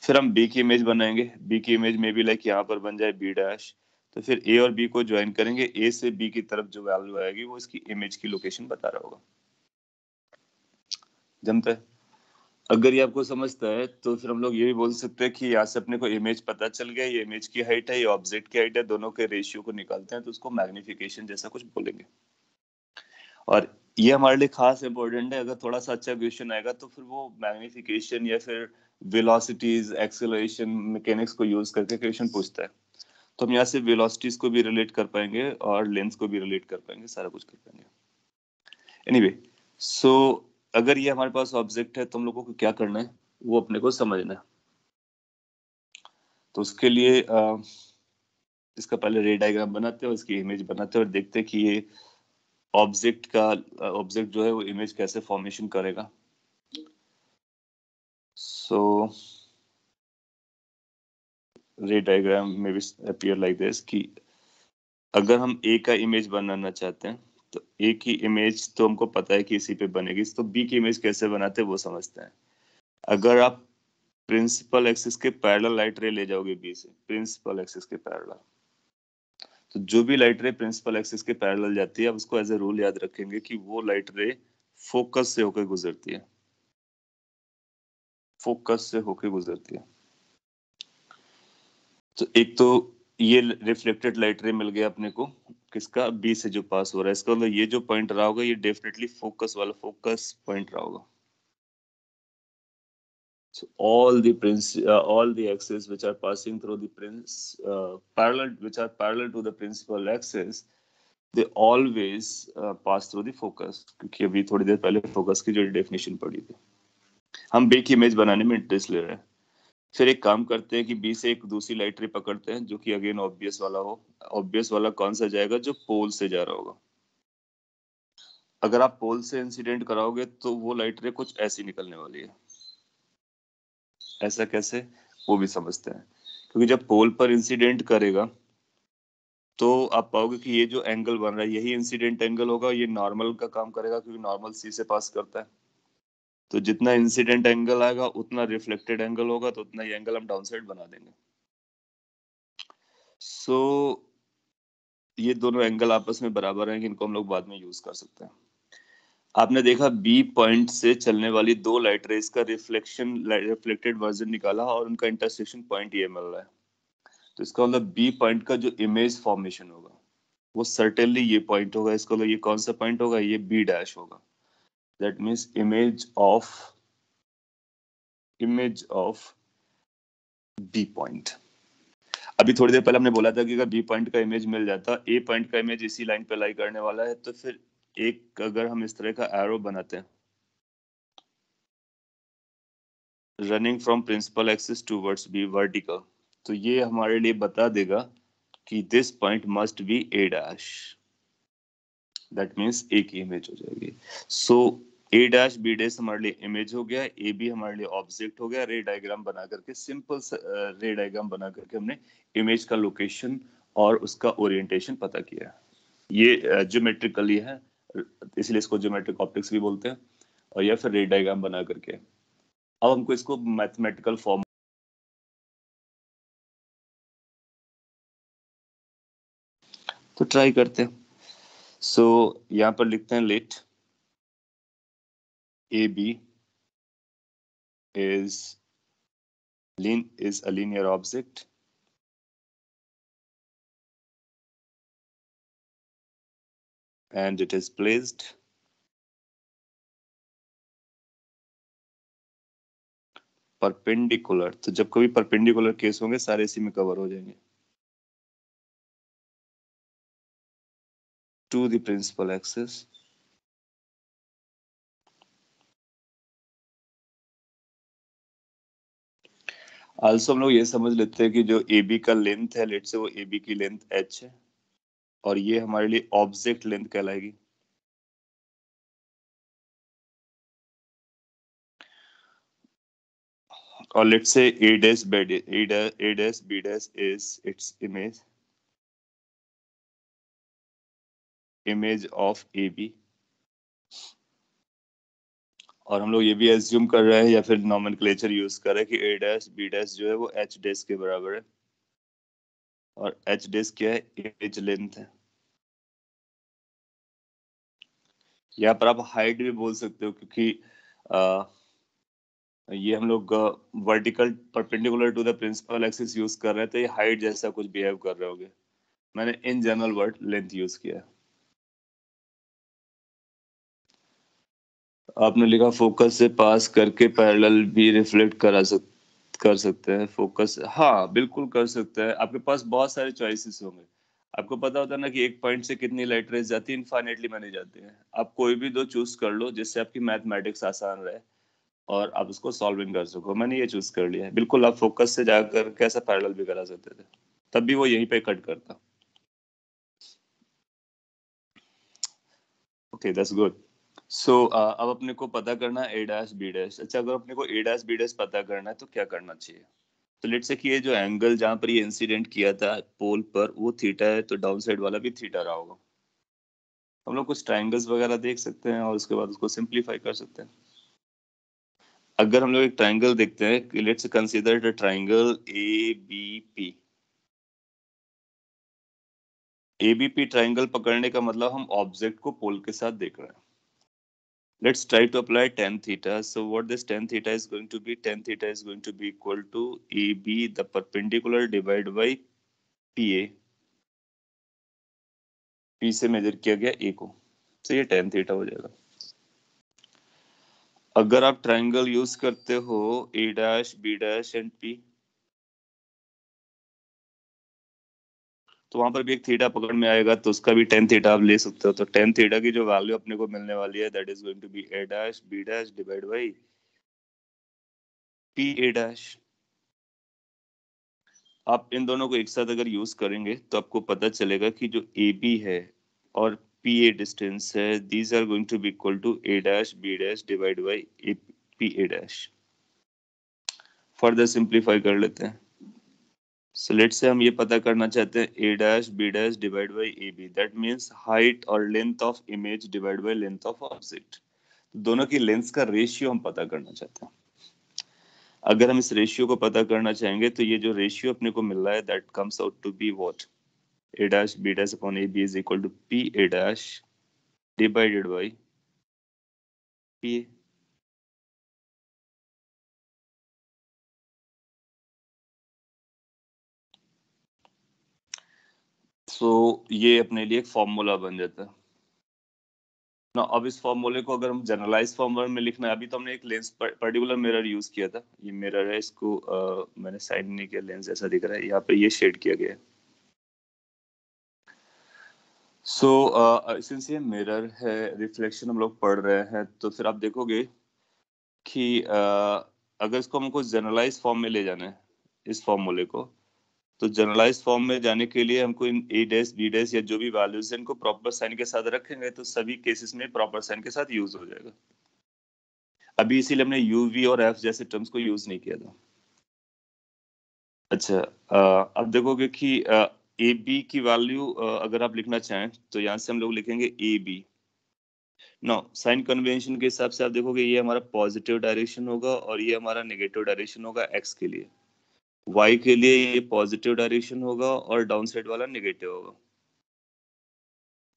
फिर हम बी की इमेज बनाएंगे, बी की इमेज में भी लाइक यहाँ पर बन जाए बी डैश। तो फिर ए और बी को ज्वाइन करेंगे, ए से बी की तरफ जो वैल्यू आएगी वो इसकी इमेज की लोकेशन बता रहा होगा। जमता है? अगर ये आपको समझता है तो फिर हम लोग ये भी बोल सकते हैं कि यहाँ से अपने को इमेज पता चल गया, ये इमेज की हाइट है, ये ऑब्जेक्ट की हाइट है, दोनों के रेशियो को निकालते हैं तो उसको मैग्निफिकेशन जैसा कुछ बोलेंगे। और ये हमारे लिए खास इंपॉर्टेंट है, अगर थोड़ा सा अच्छा क्वेश्चन आएगा तो फिर वो मैग्निफिकेशन या फिर वेलोसिटीज, एक्सेलरेशन, मैकेनिक्स को यूज करके क्वेश्चन पूछता है। तो हम यहाँ से वेलोसिटीज को भी रिलेट कर पाएंगे और लेंथ को भी रिलेट कर पाएंगे, सारा कुछ कर पाएंगे। एनीवे, सो अगर ये हमारे पास ऑब्जेक्ट है तो हम लोगों को क्या करना है वो अपने को समझना है। तो उसके लिए इसका पहले रे डायग्राम बनाते हैं, इसकी इमेज बनाते हैं और देखते हैं कि ये ऑब्जेक्ट जो है वो इमेज कैसे फॉर्मेशन करेगा। सो रे डायग्राम में भी अपीयर लाइक दिस कि अगर हम ए का इमेज बनाना चाहते हैं तो ए की इमेज तो हमको पता है कि इसी पे बनेगी, तो बी की इमेज कैसे बनाते हैं वो समझते हैं। अगर आप प्रिंसिपल एक्सिस के पैरेलल लाइट रे ले जाओगे बी से, प्रिंसिपल एक्सिस के पैरेलल, तो जो भी लाइट रे प्रिंसिपल एक्सिस के पैरेलल जाती है, आप उसको एज ए रूल याद रखेंगे कि वो लाइट रे फोकस से होकर गुजरती है, फोकस से होकर गुजरती है। तो एक तो ये रिफ्लेक्टेड लाइट रे मिल गया अपने को, किसका, बी से जो पास हो रहा है, इसका मतलब ये जो पॉइंट रहा होगा ये डेफिनेटली फोकस वाला फोकस पॉइंट रहा होगा. So all the axes which are passing through the parallel to the principal axis, they always pass through the focus. क्योंकि अभी थोड़ी देर पहले फोकस की जो डेफिनेशन पढ़ी थी, हम बी की इमेज बनाने में इंटरेस्ट ले रहे हैं. फिर एक काम करते हैं कि बी से एक दूसरी लाइट रे पकड़ते हैं जो कि अगेन ऑब्वियस वाला हो. ऑब्वियस वाला कौन सा जाएगा, जो पोल से जा रहा होगा. अगर आप पोल से इंसिडेंट कराओगे तो वो लाइट रे कुछ ऐसी निकलने वाली है. ऐसा कैसे, वो भी समझते हैं. क्योंकि जब पोल पर इंसिडेंट करेगा तो आप पाओगे कि ये जो एंगल बन रहा है यही इंसिडेंट एंगल होगा. ये नॉर्मल का काम करेगा क्योंकि नॉर्मल सी से पास करता है. तो जितना इंसिडेंट एंगल आएगा उतना रिफ्लेक्टेड एंगल होगा, तो उतना ये एंगल हम डाउन साइड बना देंगे. सो ये दोनों एंगल आपस में बराबर हैं कि इनको हम लोग बाद में यूज कर सकते हैं. आपने देखा बी पॉइंट से चलने वाली दो लाइट रेज का रिफ्लेक्टेड वर्जन निकाला और उनका इंटरसेक्शन पॉइंट ये मिल रहा है. तो इसका मतलब बी पॉइंट का जो इमेज फॉर्मेशन होगा वो सर्टेनली ये पॉइंट होगा. इसका मतलब ये कौन सा पॉइंट होगा, ये बी डैश होगा. That means image of B point. अभी थोड़ी देर पहले हमने बोला था कि अगर बी पॉइंट का इमेज मिल जाता, ए पॉइंट का इमेज इसी लाइन पे लाई करने वाला है, तो फिर एक अगर हम इस तरह का एरो बनाते हैं running from principal axis towards be vertical, तो ये हमारे लिए बता देगा कि this point must be A dash. That means A की इमेज हो जाएगी. So A dash B dash हमारे लिए इमेज हो गया, ए बी हमारे लिए ऑब्जेक्ट हो गया. रे डायग्राम बना करके, सिंपल रे डायग्राम बना करके हमने इमेज का लोकेशन और उसका ओरिएंटेशन पता किया. ये ज्योमेट्रिकली है, इसलिए इसको ज्योमेट्रिक ऑप्टिक्स भी बोलते हैं. और या फिर रे डायग्राम बना करके अब हमको इसको मैथमेटिकल फॉर्म तो ट्राई करते हैं. सो यहाँ पर लिखते हैं let A B is is a linear object and it is placed perpendicular. तो जब कभी परपेंडिकुलर केस होंगे सारे इसी में कवर हो जाएंगे. to the principal axis also हम लोग ये समझ लेते हैं कि जो AB का लेंथ है, लेट से वो AB की लेंथ h है और ये हमारे लिए ऑब्जेक्ट लेंथ कहलाएगी. और लेट से A dash B dash is its image of AB. और हम लोग ये भी एज्यूम कर रहे हैं या फिर नॉमेनक्लेचर यूज कर रहे हैं कि A डैश B डैश जो है वो H डैश के बराबर है. और H डैश क्या है, इमेज लेंथ है. यहाँ पर आप हाइट भी बोल सकते हो क्योंकि आ, ये हम लोग vertical perpendicular to the principal axis use कर रहे हैं, तो ये हाइट जैसा कुछ बिहेव कर रहे होगे. मैंने in general word length use किया है. आपने लिखा फोकस से पास करके पैरेलल भी रिफ्लेक्ट कर सकते हैं. फोकस, हाँ बिल्कुल कर सकते हैं. आपके पास बहुत सारे चॉइसेस होंगे. आपको पता होता है ना कि एक पॉइंट से कितनी लाइट रेज जाती है, इनफाइनेटली मानी जाती है. आप कोई भी दो चूज कर लो जिससे आपकी मैथमेटिक्स आसान रहे और आप उसको सॉल्विंग कर सको. मैंने ये चूज कर लिया है. बिल्कुल आप फोकस से जाकर कैसा पैरेलल भी करा सकते थे, तब भी वो यहीं पे कट करता. Okay that's good. सो अब अपने को पता करना है ए डैश बी डैश. अच्छा, अगर अपने को ए डैश बी डैश पता करना है तो क्या करना चाहिए. तो लेट्स से कि ये जो एंगल जहां पर ये इंसिडेंट किया था पोल पर वो थीटा है, तो डाउन साइड वाला भी थीटा रहा होगा. हम लोग कुछ ट्राइंगल्स वगैरह देख सकते हैं और उसके बाद उसको सिंप्लीफाई कर सकते हैं. अगर हम लोग एक ट्राइंगल देखते हैं, let's consider the triangle ABP. ABP triangle पकड़ने का मतलब हम ऑब्जेक्ट को पोल के साथ देख रहे हैं. Let's try to apply tan theta. So what this tan theta is going to be? Tan theta is going to be equal to AB, the perpendicular, divided by PA. P से major किया गया A को, तो ये tan theta हो जाएगा। अगर आप ट्राइंगल यूज करते हो A dash B dash and P, तो वहां पर भी एक थीटा पकड़ में आएगा, तो उसका भी tan थीटा आप ले सकते हो। तो tan थीटा की जो वैल्यू अपने को मिलने वाली है that is going to be A dash B dash divide by P A dash. आप इन दोनों को एक साथ अगर यूज करेंगे तो आपको पता चलेगा कि जो ए बी है और पी ए डिस्टेंस है, these are going to be equal to A dash B dash divide by A P A dash. Further simplify कर लेते हैं। सो लेट्स से हम ये पता करना चाहते हैं A dash B dash divide by A B, that means height और length of image divide by length of object. दोनों की लेंथ का रेशियो हम पता करना चाहते हैं। अगर हम इस रेशियो को पता करना चाहेंगे तो ये जो रेशियो अपने को मिल रहा है that comes out to be what, A dash B dash upon AB is equal to P A dash divided by PA। सो ये अपने लिए एक फॉर्मूला बन जाता है ना। अब इस फॉर्मूले को अगर हम जनरलाइज फॉर्मूला में लिखना है, अभी तो हमने एक लेंस पर्टिकुलर मिरर यूज किया था, ये मिरर है, इसको मैंने साइन नहीं किया, लेंस जैसा दिख रहा है, यहाँ पे ये शेड किया गया है। सो सिंस ये मिरर है, रिफ्लेक्शन हम लोग पढ़ रहे हैं, तो फिर आप देखोगे कि अगर इसको हमको जनरलाइज फॉर्म में ले जाना है, इस फॉर्मूले को, तो जनरलाइज फॉर्म में जाने के लिए हमको इन ए डैश बी डैश या जो भी वैल्यूज है इनको प्रॉपर साइन के साथ रखेंगे, तो सभी केसेस में प्रॉपर साइन के साथ यूज हो जाएगा। अभी इसीलिए हमने यू वी और एफ जैसे टर्म्स को यूज नहीं किया था। अच्छा, अब देखोगे कि ए बी की वैल्यू अगर आप लिखना चाहें तो यहाँ से हम लोग लिखेंगे A B. No, sign convention के हिसाब से आप देखोगे ये हमारा पॉजिटिव डायरेक्शन होगा और ये हमारा नेगेटिव डायरेक्शन होगा एक्स के लिए। वाई के लिए ये पॉजिटिव डायरेक्शन होगा और डाउन साइड वाला नेगेटिव होगा।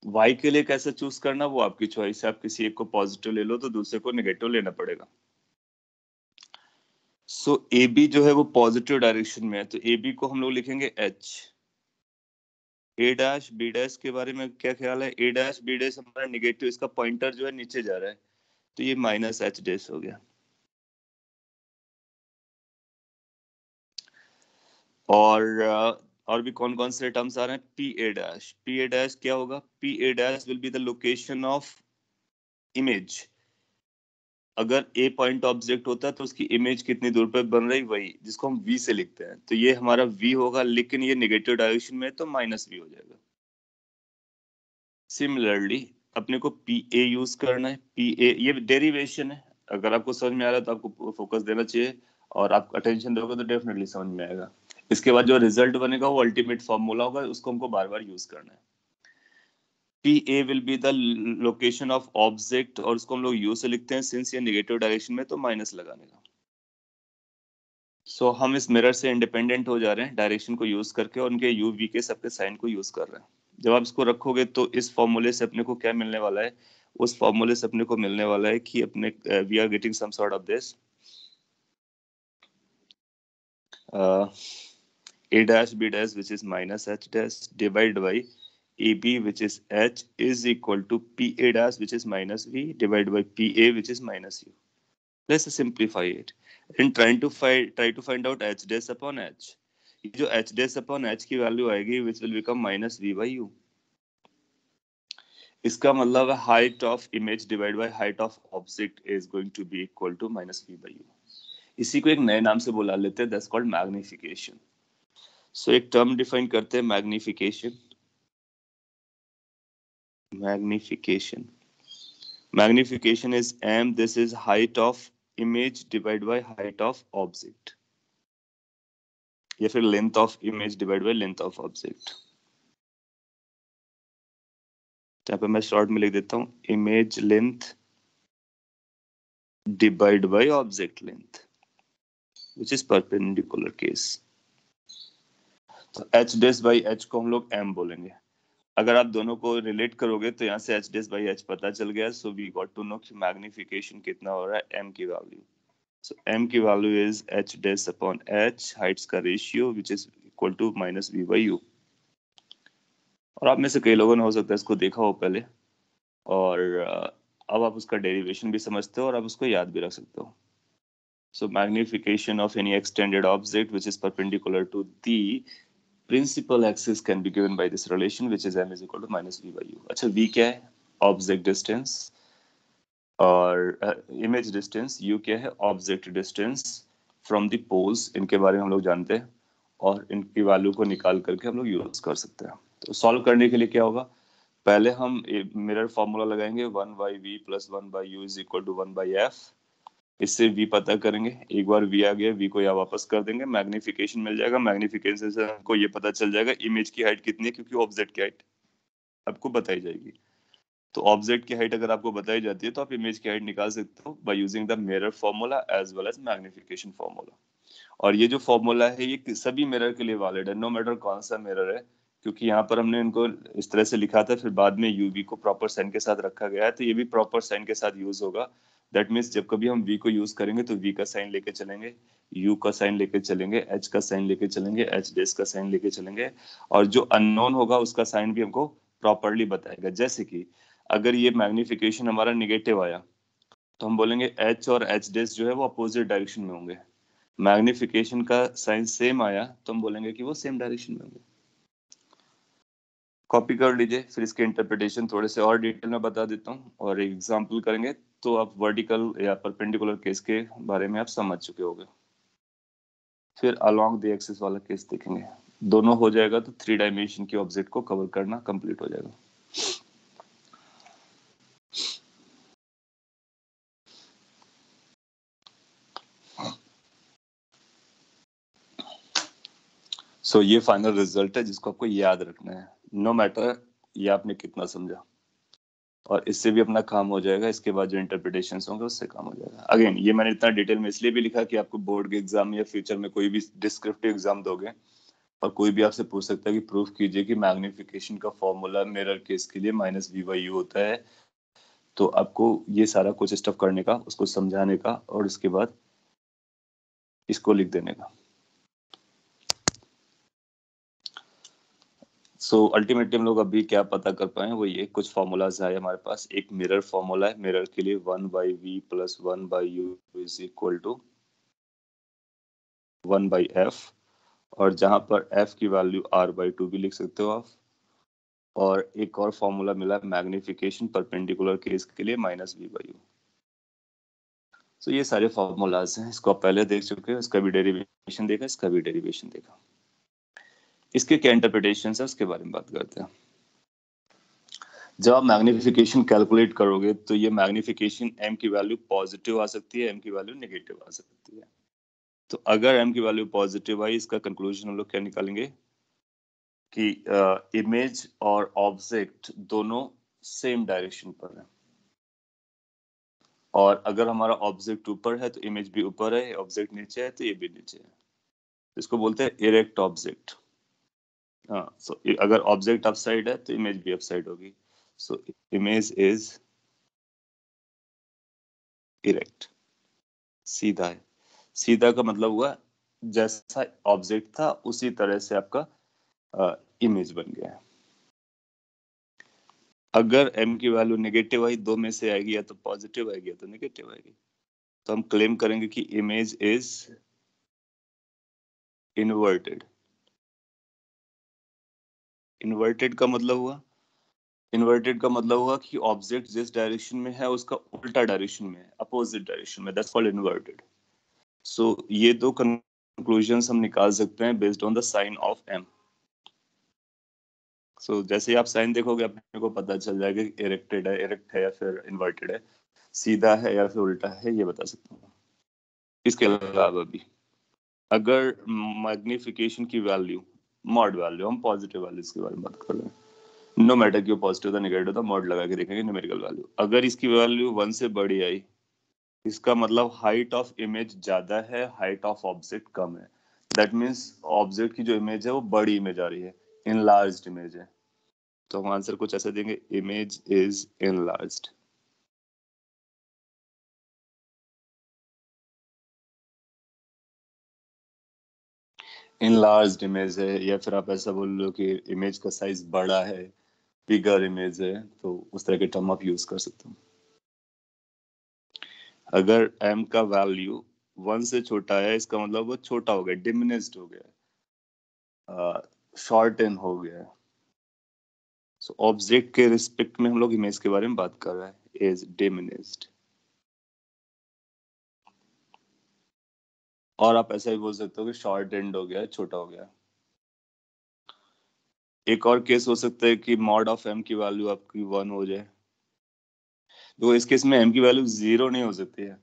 वाई के लिए कैसे चूज करना वो आपकी चॉइस है, आप किसी एक को पॉजिटिव ले लो तो दूसरे को नेगेटिव लेना पड़ेगा। सो ए बी जो है वो पॉजिटिव डायरेक्शन में है, तो ए बी को हम लोग लिखेंगे एच। ए डैश बी डैश के बारे में क्या ख्याल है? ए डैश बी डैश हमारा नेगेटिव, इसका पॉइंटर जो है नीचे जा रहा है, तो ये माइनस एच डैश हो गया। और भी कौन कौन से टर्म्स आ रहे हैं? P A dash, P A dash क्या होगा? P A dash will be the location of image. अगर ए पॉइंट ऑब्जेक्ट होता है तो उसकी इमेज कितनी दूर पर बन रही, वही जिसको हम वी से लिखते हैं, तो ये हमारा वी होगा, लेकिन ये नेगेटिव डायरेक्शन में है तो माइनस वी हो जाएगा। सिमिलरली अपने को पी ए यूज करना है। पी ए ये डेरिवेशन है, अगर आपको समझ में आ रहा है तो आपको फोकस देना चाहिए, और आप अटेंशन दोगे तो डेफिनेटली समझ में आएगा। इसके बाद जो रिजल्ट बनेगा वो अल्टीमेट फॉर्मूला होगा, उसको हमको बार बार यूज करना है। P A will be the location of object, और उसको हम लोग यू से लिखते हैं, सिंस ये नेगेटिव डायरेक्शन में तो माइनस लगाने का। सो हम इस मिरर से इंडिपेंडेंट हो जा रहे हैं डायरेक्शन को यूज करके, और उनके यू वी के सबके साइन को यूज कर रहे हैं। जब आप इसको रखोगे तो इस फॉर्मूले से अपने को क्या मिलने वाला है? उस फॉर्मूले से अपने को मिलने वाला है कि अपने we are getting some sort of this a dash b dash which is minus h dash divided by ab which is h is equal to pa dash which is minus v divided by pa which is minus u. Let's simplify it and try to find out h dash upon h. ये जो h dash upon h की value आएगी which will become minus v by u. इसका मतलब है height of image divide by height of object is going to be equal to minus V by U. इसी को एक नए नाम से बुला लेते हैं, दैट्स कॉल्ड मैग्निफिकेशन। सो एक टर्म डिफाइन करते हैं, magnification. Magnification magnification is m, this is height of image divide by height of object, या फिर length of image divide by length of object. यहाँ पे मैं शॉर्ट में लिख देता हूँ, image length divide by object length which is perpendicular case। तो h dash by h को हम लोग m बोलेंगे। अगर आप दोनों को रिलेट करोगे तो यहाँ से h dash by h पता चल गया, so we got to know कि मैग्निफिकेशन कितना हो रहा है m की वैल्यू। सो m की value is h dash upon h, heights का ratio which is equal to minus v by u। और आप में से कई लोगों ने हो सकता है इसको देखा हो पहले, और अब आप उसका डेरिवेशन भी समझते हो और आप उसको याद भी रख सकते हो. So magnification of any extended object which is perpendicular to the principal axis can be given by this relation, which is m is equal to minus v by u. अच्छा, v क्या है? Object distance. और image distance. u क्या है? Object distance from the poles. इनके बारे में हम लोग जानते हैं और इनकी वैल्यू को निकाल करके हम लोग यूज कर सकते हैं. तो सॉल्व करने के लिए क्या होगा? पहले हम मिरर फॉर्मूला लगाएंगे 1 by v plus 1 by u is equal to 1 by f. इससे v पता करेंगे. एक बार v आ गया, v को यहाँ वापस कर देंगे, मैग्निफिकेशन मिल जाएगा. मैग्निफिकेशन से हमको ये पता चल जाएगा इमेज की हाइट कितनी है, क्योंकि ऑब्जेक्ट की हाइट आपको बताई जाएगी. तो ऑब्जेक्ट की हाइट अगर आपको बताई जाती है तो आप इमेज की हाइट निकाल सकते हो by using the mirror formula as well as magnification formula. और ये जो फॉर्मूला है ये सभी मिरर के लिए वैलिड है, नो मैटर कौन सा मिरर है, क्योंकि यहाँ पर हमने इनको इस तरह से लिखा था, फिर बाद में यूवी को प्रॉपर साइन के साथ रखा गया है, तो ये भी प्रॉपर साइन के साथ यूज होगा. दैट मीन्स जब कभी हम वी को यूज करेंगे तो वी का साइन लेके चलेंगे, यू का साइन लेके चलेंगे, एच का साइन लेके चलेंगे, एच डेस का साइन लेके चलेंगे, और जो अननोन होगा उसका साइन भी हमको प्रॉपरली बताएगा. जैसे कि अगर ये मैग्निफिकेशन हमारा निगेटिव आया तो हम बोलेंगे एच और एच डेस जो है वो अपोजिट डायरेक्शन में होंगे. मैग्निफिकेशन का साइन सेम आया तो हम बोलेंगे कि वो सेम डायरेक्शन में होंगे. कॉपी कर लीजिए, फिर इसके इंटरप्रिटेशन थोड़े से और डिटेल में बता देता हूँ और एक एग्जांपल करेंगे तो आप वर्टिकल या परपेंडिकुलर केस के बारे में आप समझ चुके होंगे. फिर अलोंग द एक्सिस वाला केस देखेंगे. दोनों हो जाएगा तो 3 डायमेंशन के ऑब्जेक्ट को कवर करना कंप्लीट हो जाएगा. सो ये फाइनल रिजल्ट है जिसको आपको याद रखना है, नो मैटर ये आपने कितना समझा, और इससे भी अपना काम हो जाएगा. इसके बाद जो इंटरप्रिटेशंस होंगे उससे काम हो जाएगा. अगेन ये मैंने इतना डिटेल में इसलिए भी लिखा कि आपको बोर्ड के एग्जाम या फ्यूचर में कोई भी डिस्क्रिप्टिव एग्जाम दोगे और कोई भी आपसे पूछ सकता है कि प्रूफ कीजिए कि मैग्निफिकेशन का फॉर्मूला मिरर केस के लिए माइनस वी बाई यू होता है, तो आपको ये सारा कुछ स्टफ करने का, उसको समझाने का, और इसके बाद इसको लिख देने का. सो अल्टीमेटली हम लोग अभी क्या पता कर पाए, वो ये कुछ फॉर्मूलाज है हमारे पास. एक मिरर फॉर्मूला है, मिरर के लिए 1 by V plus 1 by U is equal to 1 by F, और जहां पर एफ की वैल्यू आर बाई 2 भी लिख सकते हो आप. और एक और फॉर्मूला मिला मैग्निफिकेशन परपेंडिकुलर केस के लिए माइनस वी बाई यू. सो ये सारे फॉर्मूलाज हैं, इसको आप पहले देख चुके हो, इसका भी डेरिवेशन देखा, इसका भी डेरिवेशन देखा. इसके क्या इंटरप्रिटेशन है उसके बारे में बात करते हैं. जब आप मैग्निफिकेशन कैलकुलेट करोगे तो ये मैग्निफिकेशन m की वैल्यू पॉजिटिव आ सकती है, m की वैल्यू नेगेटिव आ सकती है. तो अगर m की वैल्यू पॉजिटिव आई, इसका कंक्लूजन हम लोग क्या निकालेंगे कि इमेज और ऑब्जेक्ट दोनों सेम डायरेक्शन पर है. और अगर हमारा ऑब्जेक्ट ऊपर है तो इमेज भी ऊपर है, ऑब्जेक्ट नीचे है तो ये भी नीचे है. इसको बोलते हैं इरेक्ट ऑब्जेक्ट. हाँ, सो अगर ऑब्जेक्ट अपसाइड है तो इमेज भी अपसाइड होगी. सो इमेज इज इरेक्ट, सीधा है. सीधा का मतलब हुआ जैसा ऑब्जेक्ट था उसी तरह से आपका इमेज बन गया है. अगर m की वैल्यू नेगेटिव आई, दो में से आएगी, या तो पॉजिटिव आएगी या तो नेगेटिव आएगी, तो हम क्लेम करेंगे कि इमेज इज इन्वर्टेड. इन्वर्टेड का मतलब हुआ, इन्वर्टेड का मतलब हुआ कि ऑब्जेक्ट जिस डायरेक्शन में है उसका उल्टा डायरेक्शन में है, अपोजिट डायरेक्शन में. That's called inverted. सो ये दो कंक्लूजन्स हम निकाल सकते हैं based on the sign of m. So जैसे ही आप साइन देखोगे अपने को पता चल जाएगा कि इरेक्टेड है, इरेक्ट है, या फिर इन्वर्टेड है, सीधा है या फिर उल्टा है, ये बता सकता हूँ. इसके अलावा भी अगर मैग्निफिकेशन की वैल्यू, मॉड वैल्यू, हम पॉजिटिव वैल्यूज के बारे में बात कर रहे हैं, नो मैटर कि वो पॉजिटिव था नेगेटिव था, मॉड लगा के देखेंगे न्यूमेरिकल वैल्यू. अगर इसकी वैल्यू 1 से बड़ी आई, इसका मतलब हाइट ऑफ इमेज ज्यादा है, हाइट ऑफ ऑब्जेक्ट कम है. दैट मीन्स ऑब्जेक्ट की जो इमेज है वो बड़ी इमेज आ रही है, इनलार्ज्ड इमेज है. तो हम आंसर कुछ ऐसे देंगे, image is enlarged. Enlarged image है, या फिर आप ऐसा बोल लो कि इमेज का साइज बड़ा है, बिगर इमेज है, तो उस तरह के टर्म आप यूज कर सकते हो। अगर m का वैल्यू 1 से छोटा है, इसका मतलब वो छोटा हो गया, डिमिनिस्ड हो गया, शॉर्टन हो गया। सो ऑब्जेक्ट के रिस्पेक्ट में हम लोग इमेज के बारे में बात कर रहे हैं, इज डिमिनिस्ड। और आप ऐसा भी बोल सकते हो कि शॉर्ट एंड हो गया, छोटा हो गया। एक और केस हो सकता है कि मॉड ऑफ m की वैल्यू आपकी 1 हो जाए, तो इस केस में m की वैल्यू 0 नहीं हो सकती है।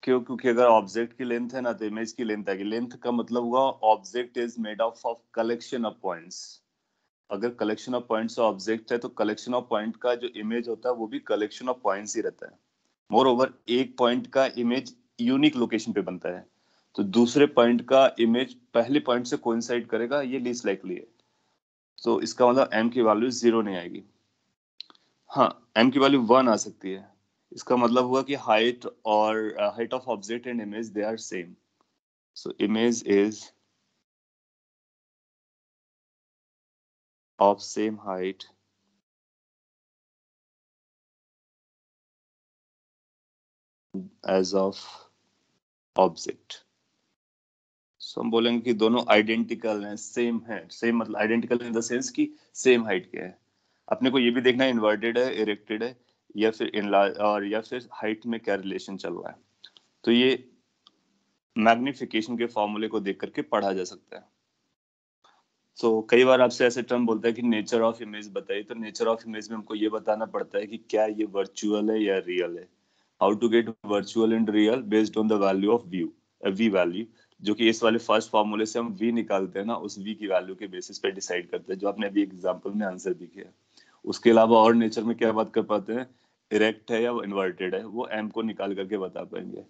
क्यों? क्योंकि अगर ऑब्जेक्ट की लेंथ है ना, तो इमेज की लेंथ आएगी। लेंथ का मतलब हुआ object is made of of collection of points. अगर कलेक्शन ऑफ पॉइंट्स ऑब्जेक्ट है, तो कलेक्शन ऑफ पॉइंट का जो इमेज होता है वो भी कलेक्शन ऑफ पॉइंट्स ही रहता है। मोर ओवर, एक पॉइंट का इमेज यूनिक लोकेशन पे बनता है, तो दूसरे पॉइंट का इमेज पहले पॉइंट से कोइंसाइड करेगा, ये लीस्ट लाइकली है। तो इसका मतलब m की वैल्यू 0 नहीं आएगी। हाँ, m की वैल्यू 1 आ सकती है। इसका मतलब हुआ कि हाइट और height of object and image they are same. So image is of same height as of object। So हम बोलेंगे कि दोनों आइडेंटिकल हैं, सेम है। सेम मतलब आइडेंटिकल इन द सेंस कि सेम हाइट के हैं। अपने को ये भी देखना है इन्वर्टेड है, इरेक्टेड है, या फिर इनलार्ज, और या फिर हाइट में क्या रिलेशन चल रहा है। तो ये मैग्निफिकेशन के फॉर्मूले को देख करके पढ़ा जा सकता है। तो कई बार आपसे ऐसे टर्म बोलता है कि नेचर ऑफ इमेज बताइए, तो नेचर ऑफ इमेज में हमको ये बताना पड़ता है कि क्या ये वर्चुअल है या रियल है। How to get virtual and real based on the value of view, V value, जो कि इस वाले फर्स्ट फॉर्मूले से हम वी निकालते हैं ना, उस वी की वैल्यू के बेसिस पे डिसाइड करते हैं, जो आपने अभी एग्जांपल में आंसर भी किया। उसके अलावा और नेचर में क्या बात कर पाते हैं, इरेक्ट है या इन्वर्टेड है, वो एम को निकाल करके बता पाएंगे।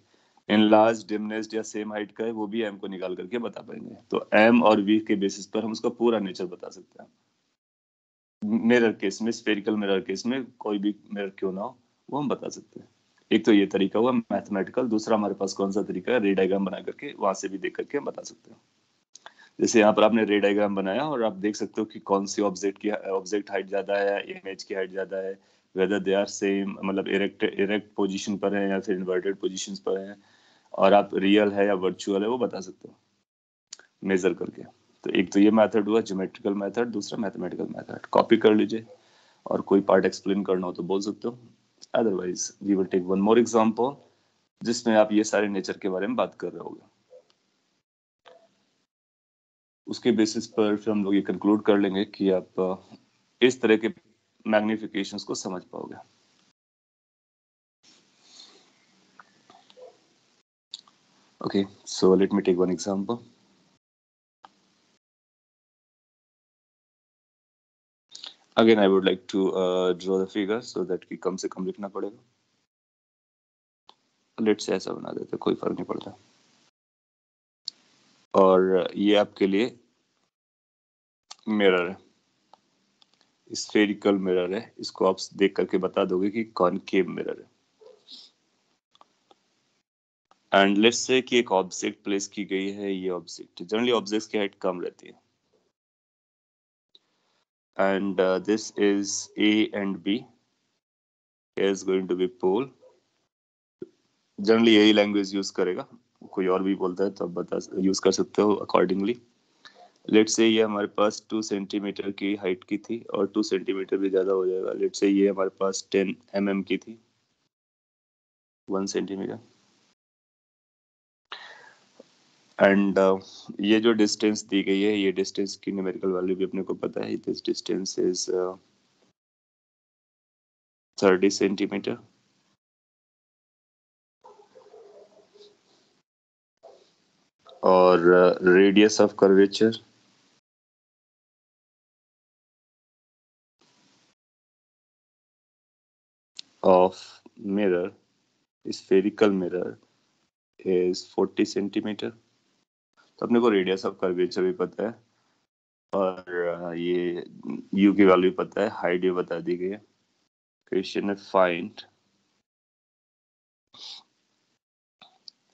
इनलार्ज, डिमिनिश्ड या सेम हाइट का है, वो भी एम को निकाल करके बता पाएंगे। तो एम और वी के बेसिस पर हम उसका पूरा नेचर बता सकते हैं। मिरर केस में, स्फेरिकल मिरर केस में, कोई भी मिरर क्यों ना हो, वो हम बता सकते हैं। एक तो ये तरीका हुआ मैथमेटिकल। दूसरा हमारे पास कौन सा तरीका है, रे डायग्राम बना करके वहां से भी देख करके हम बता सकते हैं। जैसे यहाँ पर आपने रे डायग्राम बनाया और आप देख सकते हो कि कौन सी ऑब्जेक्ट हाइट ज्यादा है, इमेज की हाइट ज्यादा है, वेदर दे आर सेम, मतलब इरेक्ट इरेक्ट पोजीशन पर है या फिर इन्वर्टेड पोजीशंस पर है, और आप रियल है या वर्चुअल है वो बता सकते हो मेजर करके। तो एक तो ये मेथड हुआ ज्योमेट्रिकल मेथड, दूसरा मैथमेटिकल मेथड। कॉपी कर लीजिए, और कोई पार्ट एक्सप्लेन करना हो तो बोल सकते हो। Otherwise we will take one more example जिसमें आप ये सारे नेचर के बारे में बात कर रहे होगे। उसके बेसिस पर फिर हम लोग ये कंक्लूड कर लेंगे कि आप इस तरह के मैग्निफिकेशंस को समझ पाओगे। Okay, so let me take one example. Again, I would like to draw the figure so that कि कम से कम लिखना पड़ेगा। लेट्स से ऐसा बना देते, कोई फर्क नहीं पड़ता। और ये आपके लिए मिरर है, स्फेरिकल मिरर है। इसको आप देख करके बता दोगे कि कॉनकेव मिरर है। एंड लेट्स से कि एक ऑब्जेक्ट प्लेस की गई है। ये ऑब्जेक्ट, जनरली ऑब्जेक्ट्स की हाइट कम रहती है, and this is A and B is going to be pole. Generally यही लैंग्वेज यूज करेगा, कोई और भी बोलता है तो आप बता यूज कर सकते हो अकॉर्डिंगली। लेट्स से ये हमारे पास 2 सेंटीमीटर की हाइट की थी, और 2 सेंटीमीटर भी ज्यादा हो जाएगा। लेट्स से ये हमारे पास 10 mm की थी, 1 सेंटीमीटर। एंड ये जो डिस्टेंस दी गई है, ये डिस्टेंस की न्यूमेरिकल वैल्यू भी अपने को पता है। This distance is 30 centimetre. और radius of curvature of mirror, spherical mirror, is 40 centimetre. तो अपने को रेडियस ऑफ कर्वेचर भी पता है, और ये यू की वैल्यू पता है, हाइट भी बता दी गई है। क्वेश्चन है find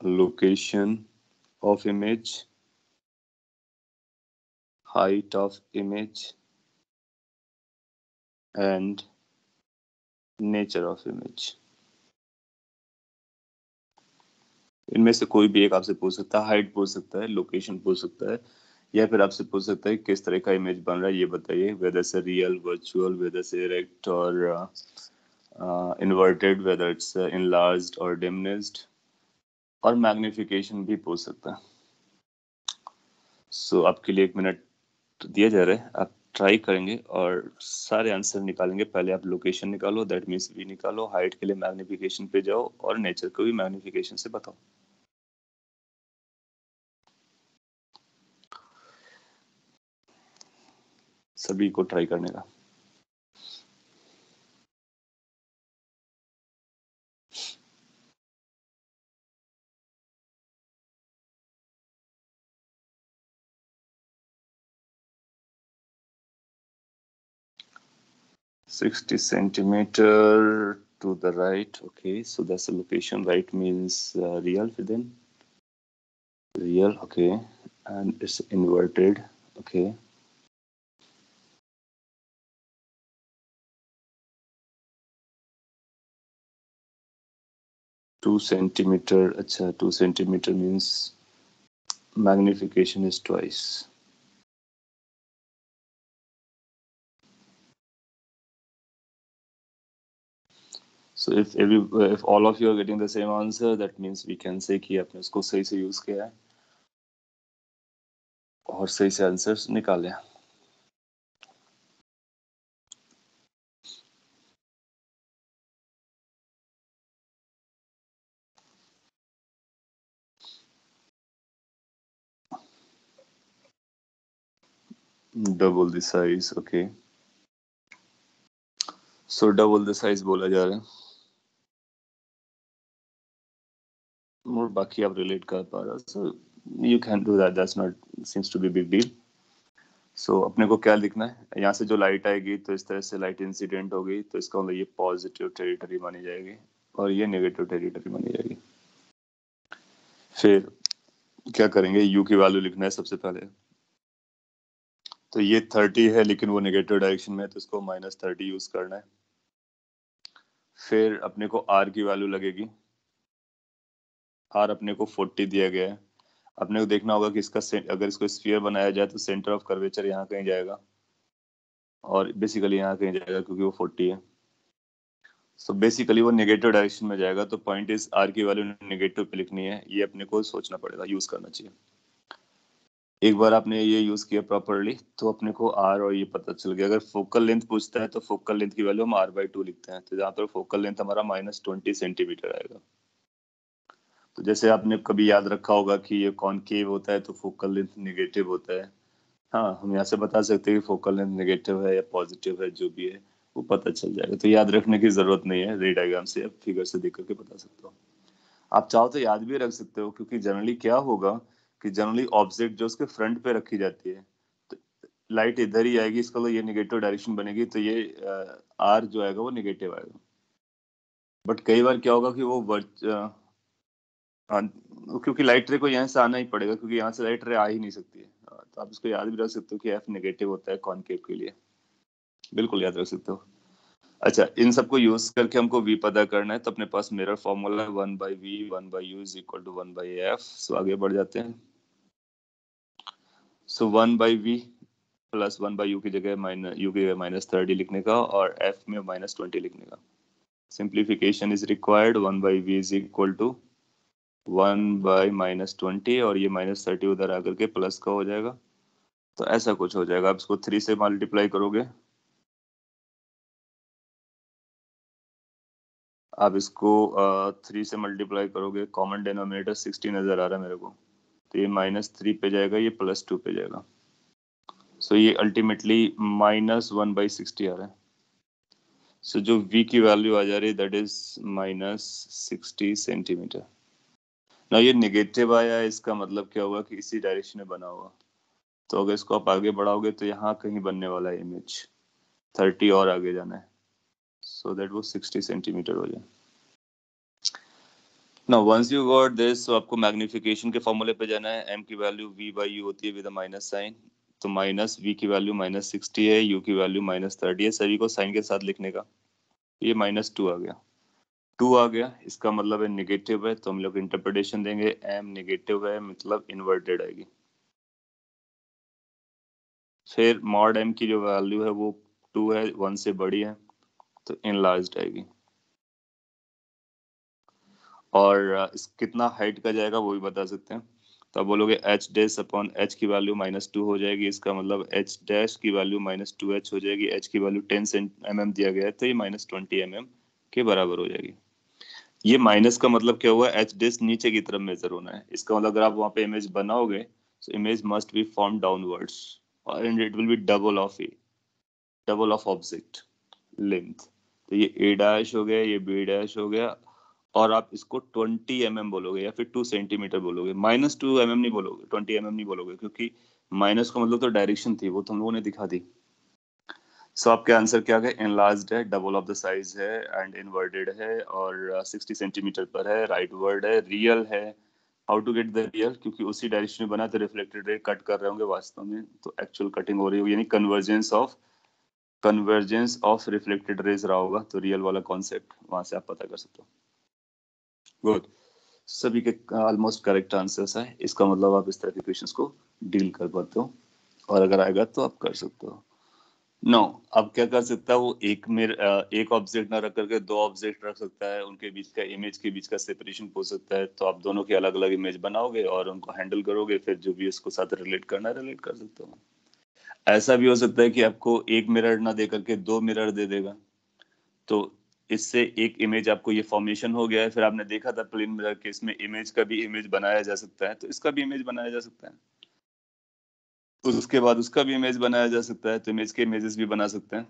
location of image height of image and nature of image। इनमें से कोई भी एक आपसे पूछ सकता है, हाइट पूछ सकता है, लोकेशन पूछ सकता है, या फिर आपसे पूछ सकता है किस तरह का इमेज बन रहा है ये बताइए, वेदर से रियल, वर्चुअल, वेदर से इरेक्ट और इन्वर्टेड, वेदर इट्स इनलार्ज्ड और डिमिनिश्ड, और मैग्निफिकेशन भी पूछ सकता है। सो आपके लिए 1 मिनट दिया जा रहा है, आप ट्राई करेंगे और सारे आंसर निकालेंगे। पहले आप लोकेशन निकालो, दैट मीन्स वी निकालो, हाइट के लिए मैग्निफिकेशन पे जाओ और नेचर को भी मैग्निफिकेशन से बताओ। सभी को ट्राई करने का। $60 centimeter to the right. Okay, so that's the location. Right means real then. Real, okay. And it's inverted, okay. Two centimeter, अच्छा, 2 centimeter means magnification is twice. So if all of you are getting the same answer, that means we can say कि आपने उसको सही से use किया है और सही से आंसर्स निकाले। Double the size, okay. So double the size बोला जा रहा है और बाकी आप रिलेट कर पा रहे हो, so you can do that, that's not seems to be big deal। So अपने को क्या लिखना है, यहाँ से जो लाइट आएगी तो इस तरह से लाइट इंसिडेंट होगी, तो इसका मतलब ये पॉजिटिव टेरिटरी मानी जाएगी और ये नेगेटिव टेरिटरी मानी जाएगी। फिर क्या करेंगे, यू की वैल्यू लिखना है सबसे पहले। तो ये 30 है लेकिन वो नेगेटिव डायरेक्शन में है, तो इसको -30 यूज करना है। फिर अपने को आर की वैल्यू लगेगी, आर अपने को 40 दिया गया है। अपने को देखना होगा कि इसका अगर इसको स्फीयर बनाया जाए तो सेंटर ऑफ कर्वेचर यहाँ कहीं जाएगा और बेसिकली यहाँ कहीं जाएगा क्योंकि वो 40 है। सो बेसिकली वो नेगेटिव डायरेक्शन में जाएगा, तो पॉइंट इज आर की वैल्यू नेगेटिव पे लिखनी है, ये अपने को सोचना पड़ेगा, यूज करना चाहिए। एक बार आपने ये यूज किया प्रॉपरली तो अपने को आर और ये पता चल गया। अगर फोकल लेंथ पूछता है तो फोकल लेंथ की वैल्यू हम r/2 लिखते हैं, तो जहाँ पर फोकल लेंथ हमारा -20 सेंटीमीटर आएगा। तो जैसे आपने कभी याद रखा होगा कि ये कॉनकेव होता है तो फोकल लेंथ नेगेटिव होता है। हाँ, हम यहाँ से बता सकते हैं कि फोकल लेंथ नेगेटिव है या पॉजिटिव है, जो भी है वो पता चल जाएगा। तो याद रखने की जरूरत नहीं है, रे डायग्राम से आप फिगर से देख करके बता सकते हो। आप चाहो तो याद भी रख सकते हो, क्योंकि जनरली क्या होगा कि जनरली ऑब्जेक्ट जो उसके फ्रंट पे रखी जाती है तो लाइट इधर ही आएगी, इसका तो ये नेगेटिव डायरेक्शन बनेगी, तो ये आर जो आएगा वो नेगेटिव आएगा। बट कई बार क्या होगा कि वो हाँ, क्योंकि लाइट रे को यहाँ से आना ही पड़ेगा, क्योंकि यहाँ से लाइट रे आ ही नहीं सकती है। तो आप इसको याद भी रख सकते हो कि एफ नेगेटिव होता है कॉनकेव के लिए, बिल्कुल याद रख सकते हो। अच्छा, इन सबको यूज करके हमको v पता करना है, तो अपने पास मिरर फॉर्मूला है 1/v 1/u is equal to 1/f। सो आगे बढ़ जाते हैं। सो 1/v प्लस 1/u की जगह u की जगह -30 लिखने का और f में -20 लिखने का। Simplification is required, 1/v is equal to 1/-20 और ये -30 उधर आकर के प्लस का हो जाएगा, तो ऐसा कुछ हो जाएगा। आप इसको 3 से मल्टीप्लाई करोगे, आप इसको 3 से मल्टीप्लाई करोगे, कॉमन डिनोमिनेटर 60 नजर आ रहा है मेरे को, तो ये -3 पे जाएगा, ये +2 पे जाएगा। सो ये अल्टीमेटली -1/60 आ रहा है। सो जो v की वैल्यू आ जा रही है दैट इज -60 सेंटीमीटर। ना ये नेगेटिव आया, इसका मतलब क्या होगा कि इसी डायरेक्शन में बना होगा, तो अगर इसको आप आगे बढ़ाओगे तो यहाँ कहीं बनने वाला है इमेज, 30 और आगे जाना है, सो दैट वो 60 सेंटीमीटर हो जाए। Now once you got this, तो आपको मैग्निफिकेशन के फॉर्मूले पे जाना है। m की वैल्यू v/u होती है विद अ माइनस साइन, तो माइनस v की वैल्यू -60 है, u की वैल्यू -30 है, सभी को साइन के साथ लिखने का। ये -2 आ गया, 2 आ गया, इसका मतलब है निगेटिव है, तो हम लोग इंटरप्रिटेशन देंगे m निगेटिव है मतलब इन्वर्टेड आएगी। फिर मॉड m की जो वैल्यू है वो 2 है, 1 से बड़ी है, तो इनलार्ज्ड आएगी। और कितना हाइट का जाएगा वो भी बता सकते हैं। तो आप बोलोगे एच डैश अपॉन एच की वैल्यू -2 हो जाएगी, इसका मतलब एच डैश की वैल्यू -2h हो जाएगी। एच की वैल्यू 10 mm दिया गया है, तो ये -20 mm के बराबर हो जाएगी। ये माइनस का मतलब क्या हुआ, एच डैश नीचे की तरफ मेजर होना है। इसका मतलब अगर आप वहां पे इमेज बनाओगे तो image must be form downwards and it will be double of object length. तो ये ए डैश हो गया, ये बी डैश हो गया, और आप इसको 20 mm बोलोगे या फिर 2 सेंटीमीटर बोलोगे, -2 mm नहीं बोलोगे, 20 mm नहीं बोलोगे, क्योंकि माइनस का मतलब तो डायरेक्शन थी, वो तो हम लोगों ने दिखा दी। सो आपके आंसर क्या है, एनलार्ज्ड है, डबल ऑफ द साइज है एंड इनवर्टेड है और 60 सेंटीमीटर पर है, राइट वर्ड है। रियल है, how to get the real, क्योंकि उसी डायरेक्शन में बना तो रिफ्लेक्टेड रे कट कर रहे होंगे वास्तव में, तो एक्चुअल कटिंग हो रही होगी, यानी कन्वर्जेंस ऑफ रिफ्लेक्टेड रेज रहा होगा, तो रियल वाला कॉन्सेप्ट वहां से आप पता कर सकते हो। गुड, सभी के ऑलमोस्ट करेक्ट आंसर्स है, इसका मतलब आप इस तरह के क्वेश्चंस को डील कर पाते हो, और अगर आएगा तो आप कर सकते हो। नो, अब क्या कर सकता है वो, एक ऑब्जेक्ट ना रख करके दो ऑब्जेक्ट रख सकता है, उनके बीच का इमेज के बीच का सेपरेशन पूछ सकता है, तो आप दोनों की अलग अलग इमेज बनाओगे और उनको हैंडल करोगे, फिर जो भी उसको साथ रिलेट करना है रिलेट कर सकते हो। ऐसा भी हो सकता है कि आपको एक मिरर ना दे करके दो मिरर दे देगा, तो इससे एक इमेज आपको ये फॉर्मेशन हो गया है। फिर आपने देखा था प्लेन मिरर के, इसमें इमेज का भी इमेज बनाया जा सकता है, तो इसका भी इमेज बनाया जा सकता है, उसके बाद उसका भी इमेज बनाया जा सकता है, तो इमेज के इमेजेस भी बना सकते हैं।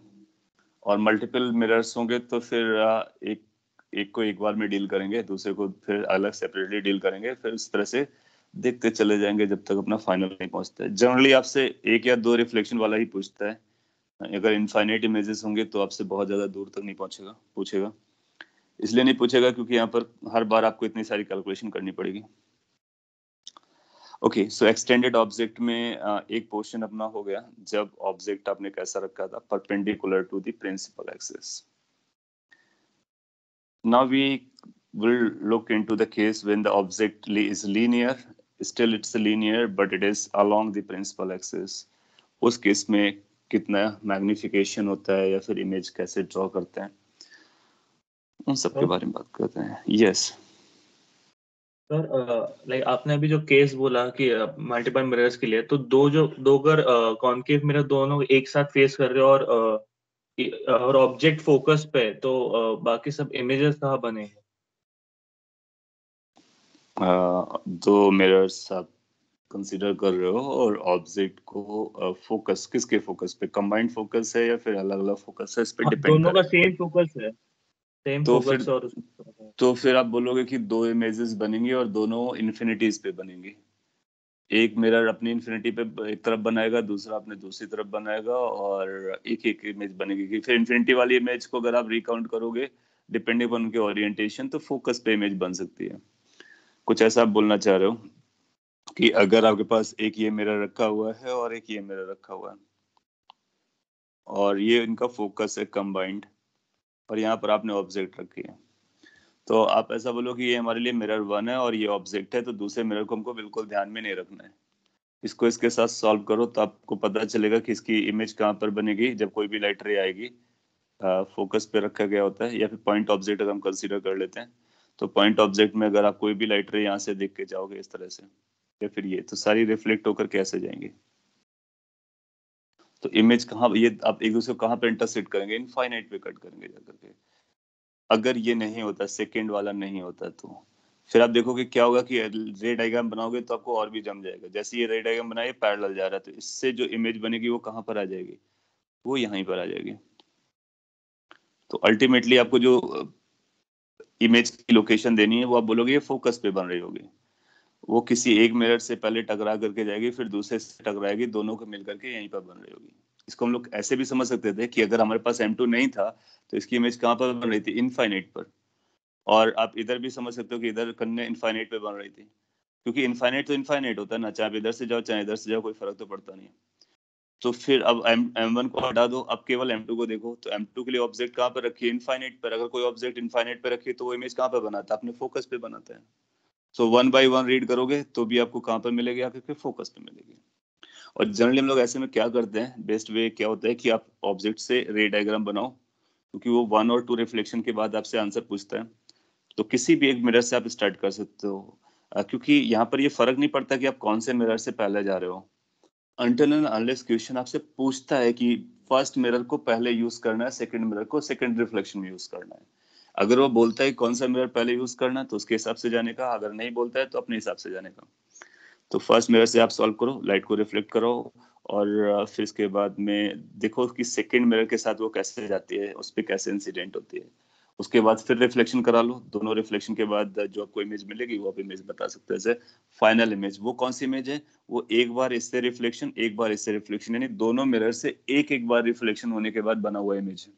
और मल्टीपल मिरर्स होंगे तो फिर एक एक को एक बार में डील करेंगे, दूसरे को फिर अलग सेपरेटली डील करेंगे, फिर इस तरह से देखते चले जाएंगे जब तक अपना फाइनल नहीं पहुंचता है। जनरली आपसे एक या दो रिफ्लेक्शन वाला ही पूछता है, अगर इनफाइनाइट इमेजेस होंगे तो आपसे बहुत ज्यादा दूर तक नहीं पहुंचेगा पूछेगा। इसलिए नहीं पूछेगा क्योंकि यहाँ पर हर बार आपको इतनी सारी कैलकुलेशन करनी पड़ेगी। ओके, सो एक्सटेंडेड ऑब्जेक्ट में एक पोर्शन अपना हो गया, जब ऑब्जेक्ट आपने कैसा रखा था, perpendicular to the principal axis. Now we will look into the case when the object is linear, still it's linear but it is along the principal axis। उस केस में कितना मैग्निफिकेशन होता है या फिर इमेज कैसे ड्रॉ करते हैं, उन सब के सर बारे में बात करते हैं। यस, सर लाइक आपने अभी जो केस बोला कि मल्टीपल मिरर्स के लिए, तो दो अगर कॉनकेव मिरर दोनों एक साथ फेस कर रहे हो और ऑब्जेक्ट फोकस पे है, तो बाकी सब इमेजेस कहाँ बनेंगे? दो मिरर्स आप कंसीडर कर रहे हो और ऑब्जेक्ट को फोकस, किसके फोकस पे, कंबाइंड फोकस है या फिर अलग अलग फोकस है, इस पे हाँ, डिपेंड दोनों का करेगा। सेम फोकस है, सेम तो फिर फोकस और तो फिर आप बोलोगे कि दो इमेजेस बनेंगी और दोनों इन्फिनिटीज पे बनेंगी। एक मिरर अपनी इन्फिनिटी पे एक तरफ बनाएगा, दूसरा अपने दूसरी तरफ बनाएगा, और एक एक इमेज बनेगी। कि फिर इन्फिनिटी वाली इमेज को अगर आप रिकाउंट करोगे डिपेंडिंग ऑन उनके ओरिएंटेशन, तो फोकस पे इमेज बन सकती है। कुछ ऐसा आप बोलना चाह रहे हो कि अगर आपके पास एक ये मिरर रखा हुआ है और एक ये मिरर रखा हुआ है, और ये इनका फोकस है कंबाइंड, और यहाँ पर आपने ऑब्जेक्ट रखी है, तो आप ऐसा बोलो कि ये हमारे लिए मिरर 1 है और ये ऑब्जेक्ट है, तो दूसरे मिरर को हमको बिल्कुल ध्यान में नहीं रखना है। इसको इसके साथ सॉल्व करो तो आपको पता चलेगा कि इसकी इमेज कहाँ पर बनेगी जब कोई भी लाइट रे आएगी। फोकस पे रखा गया होता है, या फिर पॉइंट ऑब्जेक्ट अगर हम कंसीडर कर लेते हैं, तो पॉइंट ऑब्जेक्ट में अगर आप कोई भी लाइट रे यहाँ से देख के जाओगे इस तरह से, या फिर ये, तो सारी रिफ्लेक्ट होकर कैसे जाएंगी, तो इमेज कहाँ, ये आप एक दूसरे को कहाँ पे इंटरसेक्ट करेंगे, इनफाइनाइट पे कट करेंगे जाकर के। अगर ये नहीं होता, सेकेंड वाला नहीं होता, तो फिर आप देखोगे क्या होगा कि रे डायग्राम बनाओगे तो आपको और भी जम जाएगा। जैसे ये रे डायग्राम बनाए पैरेलल जा रहा है, तो इससे जो इमेज बनेगी वो कहाँ पर आ जाएगी, वो यहीं पर आ जाएगी। तो अल्टीमेटली आपको जो इमेज की लोकेशन देनी है वो आप बोलोगे ये फोकस पे बन रही होगी, वो किसी एक मिरर से पहले टकरा करके जाएगी, फिर दूसरे से टकराएगी, दोनों को मिल करके यहीं पर बन रही होगी। इसको हम लोग ऐसे भी समझ सकते थे कि अगर हमारे पास M2 नहीं था तो इसकी इमेज कहाँ पर बन रही थी, इनफाइनाइट पर। और आप इधर भी समझ सकते हो कि इधर कन्ने इनफाइनाइट पे बन रही थी, क्योंकि इनफाइनाइट तो इनफाइनाइट होता है ना, चाहे आप इधर से जाओ चाहे इधर से जाओ, कोई फर्क तो पड़ता नहीं है। तो फिर अब M1 को हटा दो, अब केवल M2 को देखो। तो M2 के लिए ऑब्जेक्ट कहाँ पर रखिए? इनफाइनाइट पर। अगर कोई ऑब्जेक्ट इनफाइनाइट पर रखिए तो वो इमेज कहाँ पर बनाता है? अपने फोकस पे बनाता है। सो 1 बाय 1 रीड करोगे तो भी आपको कहाँ पर मिलेगी? आपके फोकस पे मिलेगी। और जनरली हम लोग ऐसे में क्या करते हैं, बेस्ट वे क्या होता है कि आप ऑब्जेक्ट से रे डायग्राम बनाओ, क्योंकि वो 1 और 2 रिफ्लेक्शन के बाद आपसे आंसर पूछता है। तो किसी भी एक मिरर से आप स्टार्ट कर सकते हो, क्योंकि यहाँ पर ये फर्क नहीं पड़ता कि आप कौन से मिरर से पहले जा रहे हो। अनटिल एंड अनलेस क्वेश्चन आपसे पूछता है कि फर्स्ट मिरर को पहले यूज करना है, सेकंड मिरर को सेकंड रिफ्लेक्शन में यूज करना है। अगर वो बोलता है कौन सा मिरर पहले यूज करना है तो उसके हिसाब से जाने का, अगर नहीं बोलता है तो अपने हिसाब से जाने का। तो फर्स्ट मिरर से आप सॉल्व करो, लाइट को रिफ्लेक्ट करो, और फिर इसके बाद में देखो कि सेकंड मिरर के साथ वो कैसे जाती है, उस पर कैसे इंसिडेंट होती है। उसके बाद फिर रिफ्लेक्शन करा लो, दोनों रिफ्लेक्शन के बाद जो आपको इमेज मिलेगी वो आप इमेज बता सकते हैं। जैसे फाइनल इमेज वो कौन सी इमेज है? वो एक बार इससे रिफ्लेक्शन, एक बार इससे रिफ्लेक्शन, यानी दोनों मिरर से एक एक बार रिफ्लेक्शन होने के बाद बना हुआ इमेज है।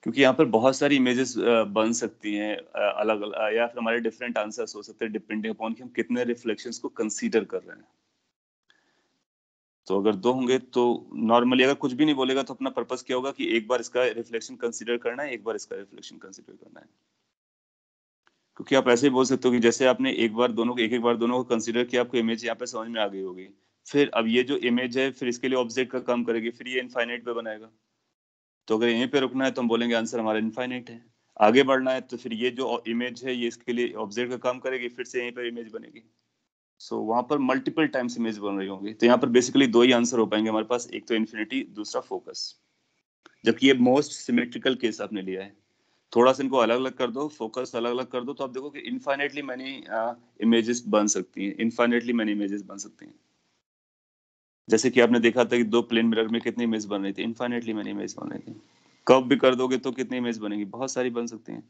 क्योंकि यहाँ पर बहुत सारी इमेजेस बन सकती हैं अलग अलग, या फिर हमारे डिफरेंट आंसर्स हो सकते हैं डिपेंडिंग अपॉन कि हम कितने रिफ्लेक्शंस को कंसीडर कर रहे हैं। तो अगर दो होंगे तो नॉर्मली अगर कुछ भी नहीं बोलेगा तो अपना पर्पस क्या होगा कि एक बार इसका रिफ्लेक्शन कंसीडर करना है, एक बार इसका रिफ्लेक्शन कंसीडर करना है। क्योंकि आप ऐसे ही बोल सकते हो कि जैसे आपने एक बार दोनों को, एक एक बार दोनों को कंसीडर किया, आपको इमेज यहाँ पे समझ में आ गई होगी। फिर अब ये जो इमेज है फिर इसके लिए ऑब्जेक्ट का काम करेगी, फिर ये इनफाइनाइट पे बनाएगा। तो अगर यहीं पे रुकना है तो हम बोलेंगे आंसर हमारा इनफाइनाइट है। आगे बढ़ना है तो फिर ये जो इमेज है ये इसके लिए ऑब्जेक्ट का काम करेगी, फिर से यहीं पर इमेज बनेगी। सो वहां पर मल्टीपल टाइम्स इमेज बन रही होंगी। तो यहाँ पर बेसिकली दो ही आंसर हो पाएंगे हमारे पास, एक तो इन्फिनिटी, दूसरा फोकस। जबकि ये मोस्ट सिमेट्रिकल केस आपने लिया है। थोड़ा सा इनको अलग अलग कर दो, फोकस अलग अलग कर दो, तो आप देखो कि इनफाइनेटली मैनी इमेजेस बन सकती हैं, इनफाइनेटली मैनी इमेजेस बन सकती हैं। जैसे कि आपने देखा था कि दो प्लेन मिरर में कितनी इमेज बन रही थी, इनफाइनेटली मैनी इमेज बन रही थी। कब भी कर दोगे तो कितनी इमेज बनेगी? बहुत सारी बन सकती हैं,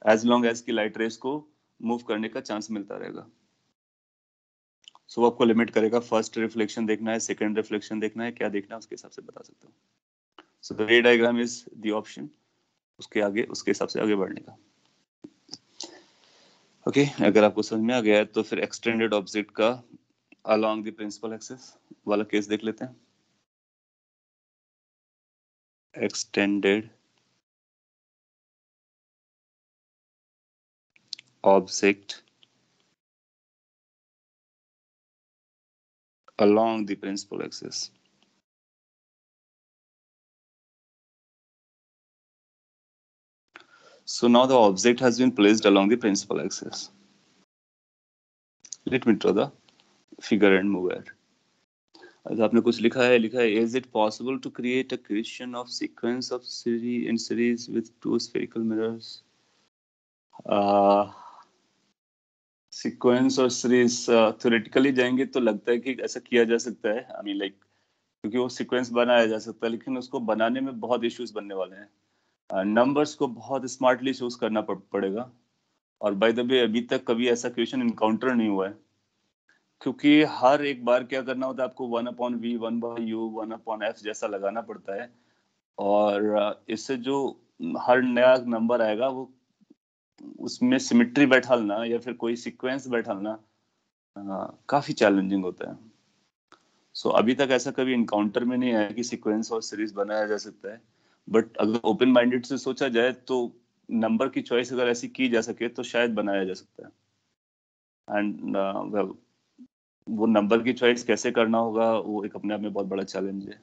एज लॉन्ग एज की लाइट रेस को मूव करने का चांस मिलता रहेगा। सो आपको लिमिट करेगा, फर्स्ट रिफ्लेक्शन देखना है, सेकंड रिफ्लेक्शन देखना है, क्या देखना है उसके हिसाब से बता सकते हो। सो द रे डायग्राम इज द ऑप्शन, उसके आगे उसके हिसाब से आगे बढ़ने का। ओके अगर आपको समझ में आ गया है तो फिर एक्सटेंडेड ऑब्जेक्ट का अलोंग द प्रिंसिपल एक्सिस वाला केस देख लेते हैं। Extended object along the principal axis. So now the object has been placed along the principal axis. Let me draw the figure and move it. तो आपने कुछ लिखा है, is it possible to create a creation of sequence of series in series with two spherical mirrors? Sequence और series theoretically जाएंगे तो लगता है कि ऐसा किया जा सकता है, आई मीन लाइक, क्योंकि वो सीक्वेंस बनाया जा सकता है, लेकिन उसको बनाने में बहुत इश्यूज बनने वाले हैं। नंबर्स को बहुत स्मार्टली चूज करना पड़ेगा। और बाय द वे अभी तक कभी ऐसा क्वेश्चन इनकाउंटर नहीं हुआ है, क्योंकि हर एक बार क्या करना होता है, आपको 1/v 1/u 1/f जैसा लगाना पड़ता है। और इससे जो हर नया नंबर आएगा वो उसमें सिमेट्री बैठालना या फिर कोई सीक्वेंस बैठालना काफी चैलेंजिंग होता है। सो अभी तक ऐसा कभी इनकाउंटर में नहीं आया कि सीक्वेंस और सीरीज बनाया जा सकता है। बट अगर ओपन माइंडेड से सोचा जाए तो नंबर की चॉइस अगर ऐसी की जा सके तो शायद बनाया जा सकता है। एंड वेल, वो नंबर की चॉइस कैसे करना होगा वो एक अपने आप में बहुत बड़ा चैलेंज है।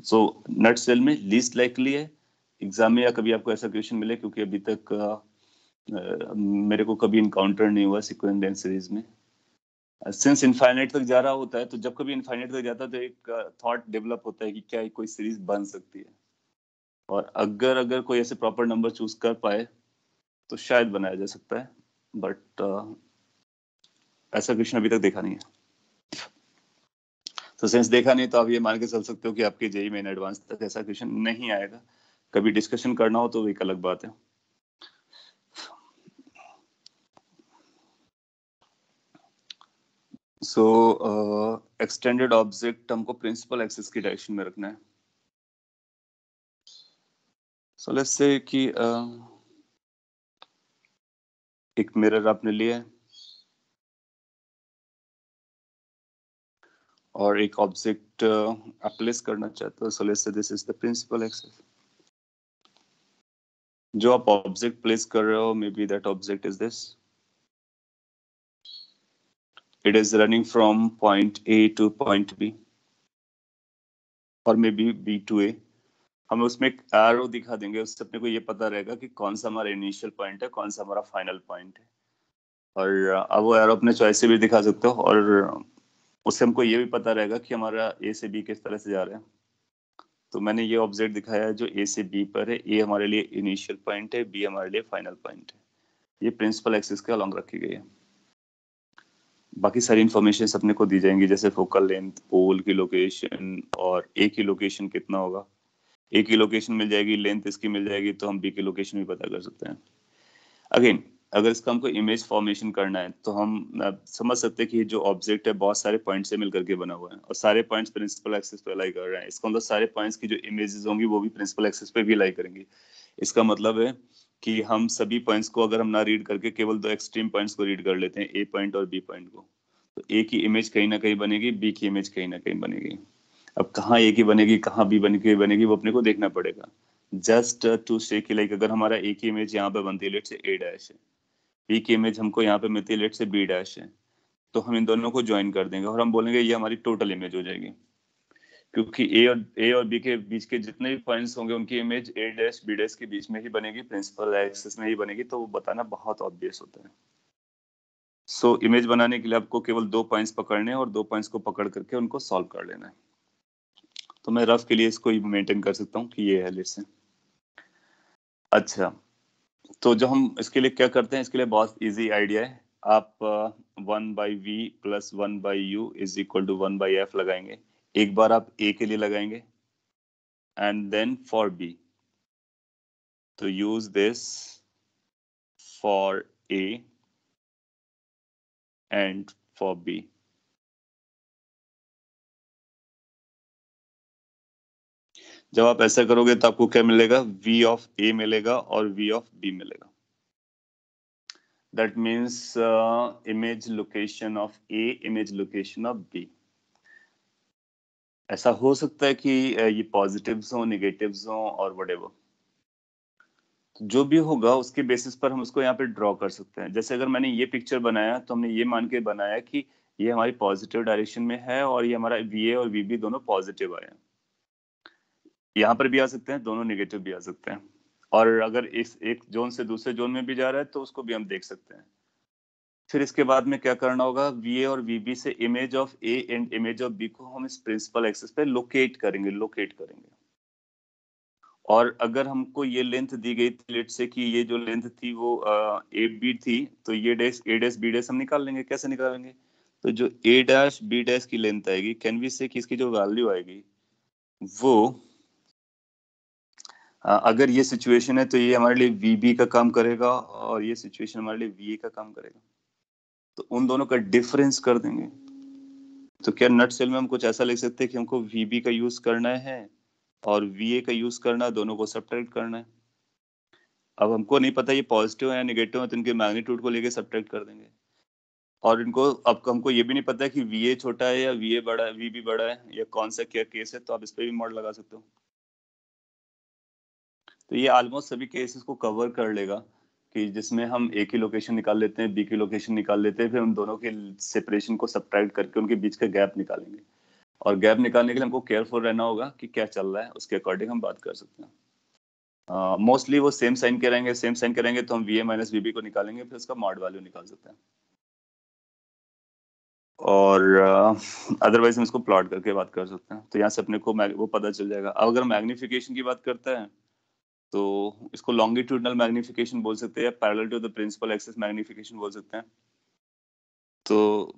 सो नट सेल में लीस्ट लाइकली है एग्जाम में या कभी आपको ऐसा क्वेश्चन मिले, क्योंकि अभी तक मेरे को कभी इनकाउंटर नहीं हुआ सीक्वेंस एंड सीरीज में। सिंस इनफाइनाइट तक जा रहा होता है तो जब कभी इनफाइनाइट तक जाता है तो एक थॉट डेवलप होता है कि क्या कोई सीरीज बन सकती है, और अगर अगर कोई ऐसे प्रॉपर नंबर चूज कर पाए तो शायद बनाया जा सकता है। बट ऐसा क्वेश्चन अभी तक देखा नहीं है। तो सिंस देखा नहीं तो आप ये मान के चल सकते हो कि आपके जेई मेन एडवांस तक ऐसा क्वेश्चन नहीं आएगा। कभी डिस्कशन करना हो तो एक अलग बात है। सो एक्सटेंडेड ऑब्जेक्ट हमको प्रिंसिपल एक्सिस की डायरेक्शन में रखना है। सो लेट्स से कि एक मिरर आपने लिया है और एक ऑब्जेक्ट आप प्लेस करना चाहते हो, so let's say this is the principal axis. जो आप ऑब्जेक्ट प्लेस कर रहे हो, maybe that object is this, it is running from point A to point B और maybe B to A. हम उसमें एक एरो दिखा देंगे, उससे अपने को ये पता रहेगा कि कौन सा हमारा इनिशियल पॉइंट है, कौन सा हमारा फाइनल पॉइंट है। और अब वो एरो अपने चॉइस से भी दिखा सकते हो, और उससे हमको ये भी पता रहेगा कि हमारा ए से बी किस तरह से जा रहा है। तो मैंने ये ऑब्जेक्ट दिखाया है जो ए से बी पर है। ए हमारे लिए इनिशियल पॉइंट है, बी हमारे लिए फाइनल पॉइंट है। ये प्रिंसिपल एक्सिस के अलॉन्ग रखी गई है। बाकी सारी इन्फॉर्मेशन अपने को दी जाएंगी, जैसे फोकल लेंथ, पोल की लोकेशन, और ए की लोकेशन कितना होगा। ए की लोकेशन मिल जाएगी, लेंथ इसकी मिल जाएगी, तो हम बी की लोकेशन भी पता कर सकते हैं। अगेन, अगर इसका हमको इमेज फॉर्मेशन करना है तो हम समझ सकते हैं कि ये जो ऑब्जेक्ट है बहुत सारे पॉइंट से मिलकर के बना हुआ है, और सारे पॉइंट्स प्रिंसिपल एक्सिस पे अलाई कर रहे हैं। इसका मतलब सारे पॉइंट्स की जो इमेजेस होंगी वो भी प्रिंसिपल एक्सिस पे भी अलाई करेंगी। इसका मतलब है कि हम सभी पॉइंट्स को अगर हम ना रीड करके केवल दो एक्सट्रीम पॉइंट्स को रीड कर लेते हैं, ए पॉइंट और बी पॉइंट को, तो ए की इमेज कहीं ना कहीं बनेगी, बी की इमेज कहीं ना कहीं बनेगी। अब कहाँ ए की बनेगी, कहाँ बी बनेगी वो अपने को देखना पड़ेगा। जस्ट टू से कि लाइक अगर हमारा ए की इमेज यहाँ पे बनती है, लेट से ए डैश है, बी की इमेज हमको यहाँ पे मिलती है, लेट से बी डैश है, तो हम इन दोनों को ज्वाइन कर देंगे और हम बोलेंगे ये हमारी टोटल इमेज हो जाएगी। क्योंकि ए और बी के बीच के जितने भी पॉइंट्स होंगे उनकी image A dash B dash के बीच में ही बनेगी, प्रिंसिपल एक्सिस में ही बनेगी, तो वो बताना बहुत ऑब्वियस होता है। सो इमेज बनाने के लिए आपको केवल दो पॉइंट्स पकड़ने हैं और दो पॉइंट्स को पकड़ करके उनको सॉल्व कर लेना है। तो मैं रफ के लिए इसको मेंटेन कर सकता हूँ कि ये है लेट्स से। अच्छा, तो जो हम इसके लिए क्या करते हैं, इसके लिए बहुत इजी आइडिया है। आप 1/v plus 1/u is equal to 1/f लगाएंगे। एक बार आप a के लिए लगाएंगे एंड देन फॉर b, तो use this for a and for b। जब आप ऐसा करोगे तो आपको क्या मिलेगा, v ऑफ a मिलेगा और v ऑफ b मिलेगा। That means image location of a, image location of b। ऐसा हो सकता है कि ये पॉजिटिव्स हो, नेगेटिव्स हो और व्हाटएवर, जो भी होगा उसके बेसिस पर हम उसको यहाँ पे ड्रॉ कर सकते हैं। जैसे अगर मैंने ये पिक्चर बनाया तो हमने ये मान के बनाया कि ये हमारी पॉजिटिव डायरेक्शन में है और ये हमारा VA और VB दोनों पॉजिटिव आए हैं। यहाँ पर भी आ सकते हैं, दोनों नेगेटिव भी आ सकते हैं, और अगर इस एक जोन से दूसरे जोन में भी जा रहा है तो उसको भी हम देख सकते हैं। फिर इसके बाद में क्या करना होगा, VA और VB से image of A and image of B को हम इस प्रिंसिपल एक्सिस पे लोकेट करेंगे। और अगर हमको ये लेंथ दी गई थी, लेट से कि ये जो लेंथ थी वो ए बी थी, तो ये डैश ए डैश बी डैश हम निकाल लेंगे। कैसे निकालेंगे, तो जो ए डैश बी डैश की लेंथ आएगी, कैन वी से कि इसकी जो वैल्यू आएगी वो अगर ये सिचुएशन है तो ये हमारे लिए VB का काम करेगा और ये सिचुएशन हमारे लिए VA का काम करेगा, तो उन दोनों का डिफरेंस कर देंगे। तो क्या नट सेल में हम कुछ ऐसा लिख सकते हैं कि हमको VB का यूज करना है और VA का यूज करना है, दोनों को सब्ट्रैक्ट करना है। अब हमको नहीं पता ये पॉजिटिव है या नेगेटिव है, तो इनके मैग्नीट्यूड को लेके सब्ट्रैक्ट कर देंगे। और इनको अब हमको ये भी नहीं पता है कि VA छोटा है या VA बड़ा है, VB बड़ा है, या कौन सा क्या केस है, तो आप इस पे भी मॉड लगा सकते हो। तो ये ऑलमोस्ट सभी केसेस को कवर कर लेगा कि जिसमें हम A की लोकेशन निकाल लेते हैं, B की लोकेशन निकाल लेते हैं, फिर हम दोनों के सेपरेशन को सब्ट्रैक्ट करके उनके बीच का गैप निकालेंगे। और गैप निकालने के लिए हमको केयरफुल रहना होगा कि क्या चल रहा है, उसके अकॉर्डिंग हम बात कर सकते हैं। मोस्टली वो सेम साइन के रहेंगे, सेम साइन करेंगे तो हम VA माइनस VB को निकालेंगे, फिर उसका मॉड वैल्यू निकाल सकते हैं। और अदरवाइज हम इसको प्लॉट करके बात कर सकते हैं, तो यहाँ से अपने को वो पता चल जाएगा। अब अगर मैग्निफिकेशन की बात करते हैं तो इसको लॉन्गिट्यूडनल मैग्निफिकेशन बोल सकते हैं, parallel to the principal axis magnification बोल सकते हैं। तो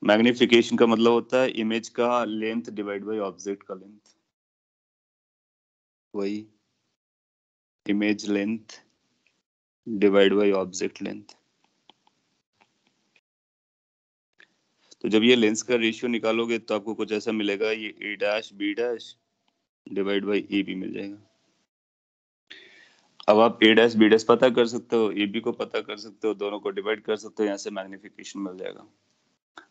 मैग्निफिकेशन का मतलब होता है इमेज का लेंथ डिवाइड बाय ऑब्जेक्ट का लेंथ, वही image length divide by object length. तो जब ये लेंस का रेशियो निकालोगे तो आपको कुछ ऐसा मिलेगा, ये A dash B dash divide by AB मिल जाएगा। अब आप ए डैश बी डैश पता कर सकते हो, ए बी को पता कर सकते हो, दोनों को डिवाइड कर सकते हो, यहाँ से मैग्निफिकेशन मिल जाएगा।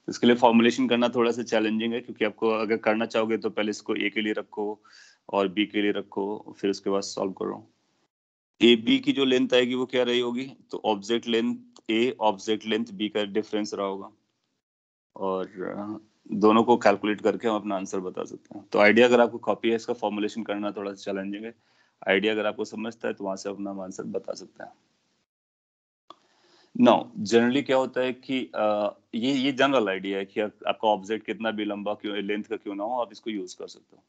इसके लिए फॉर्मुलेशन करना थोड़ा सा चैलेंजिंग है, क्योंकि आपको अगर करना चाहोगे तो पहले इसको ए के लिए रखो और बी के लिए रखो, फिर उसके बाद सॉल्व करो। ए बी की जो लेंथ आएगी वो क्या रही होगी, तो object length A object length B का डिफरेंस रहा होगा, और दोनों को कैलकुलेट करके हम अपना आंसर बता सकते हैं। तो आइडिया अगर आपको कॉपी है, इसका फॉर्मुलेशन करना थोड़ा सा चैलेंजिंग है। आइडिया अगर आपको समझता है तो वहां से अपना आंसर बता सकते हैं। नो, जनरली क्या होता है कि ये जनरल आइडिया है कि आपका ऑब्जेक्ट कितना भी लंबा क्यों, लेंथ का क्यों ना हो, आप इसको यूज कर सकते हो।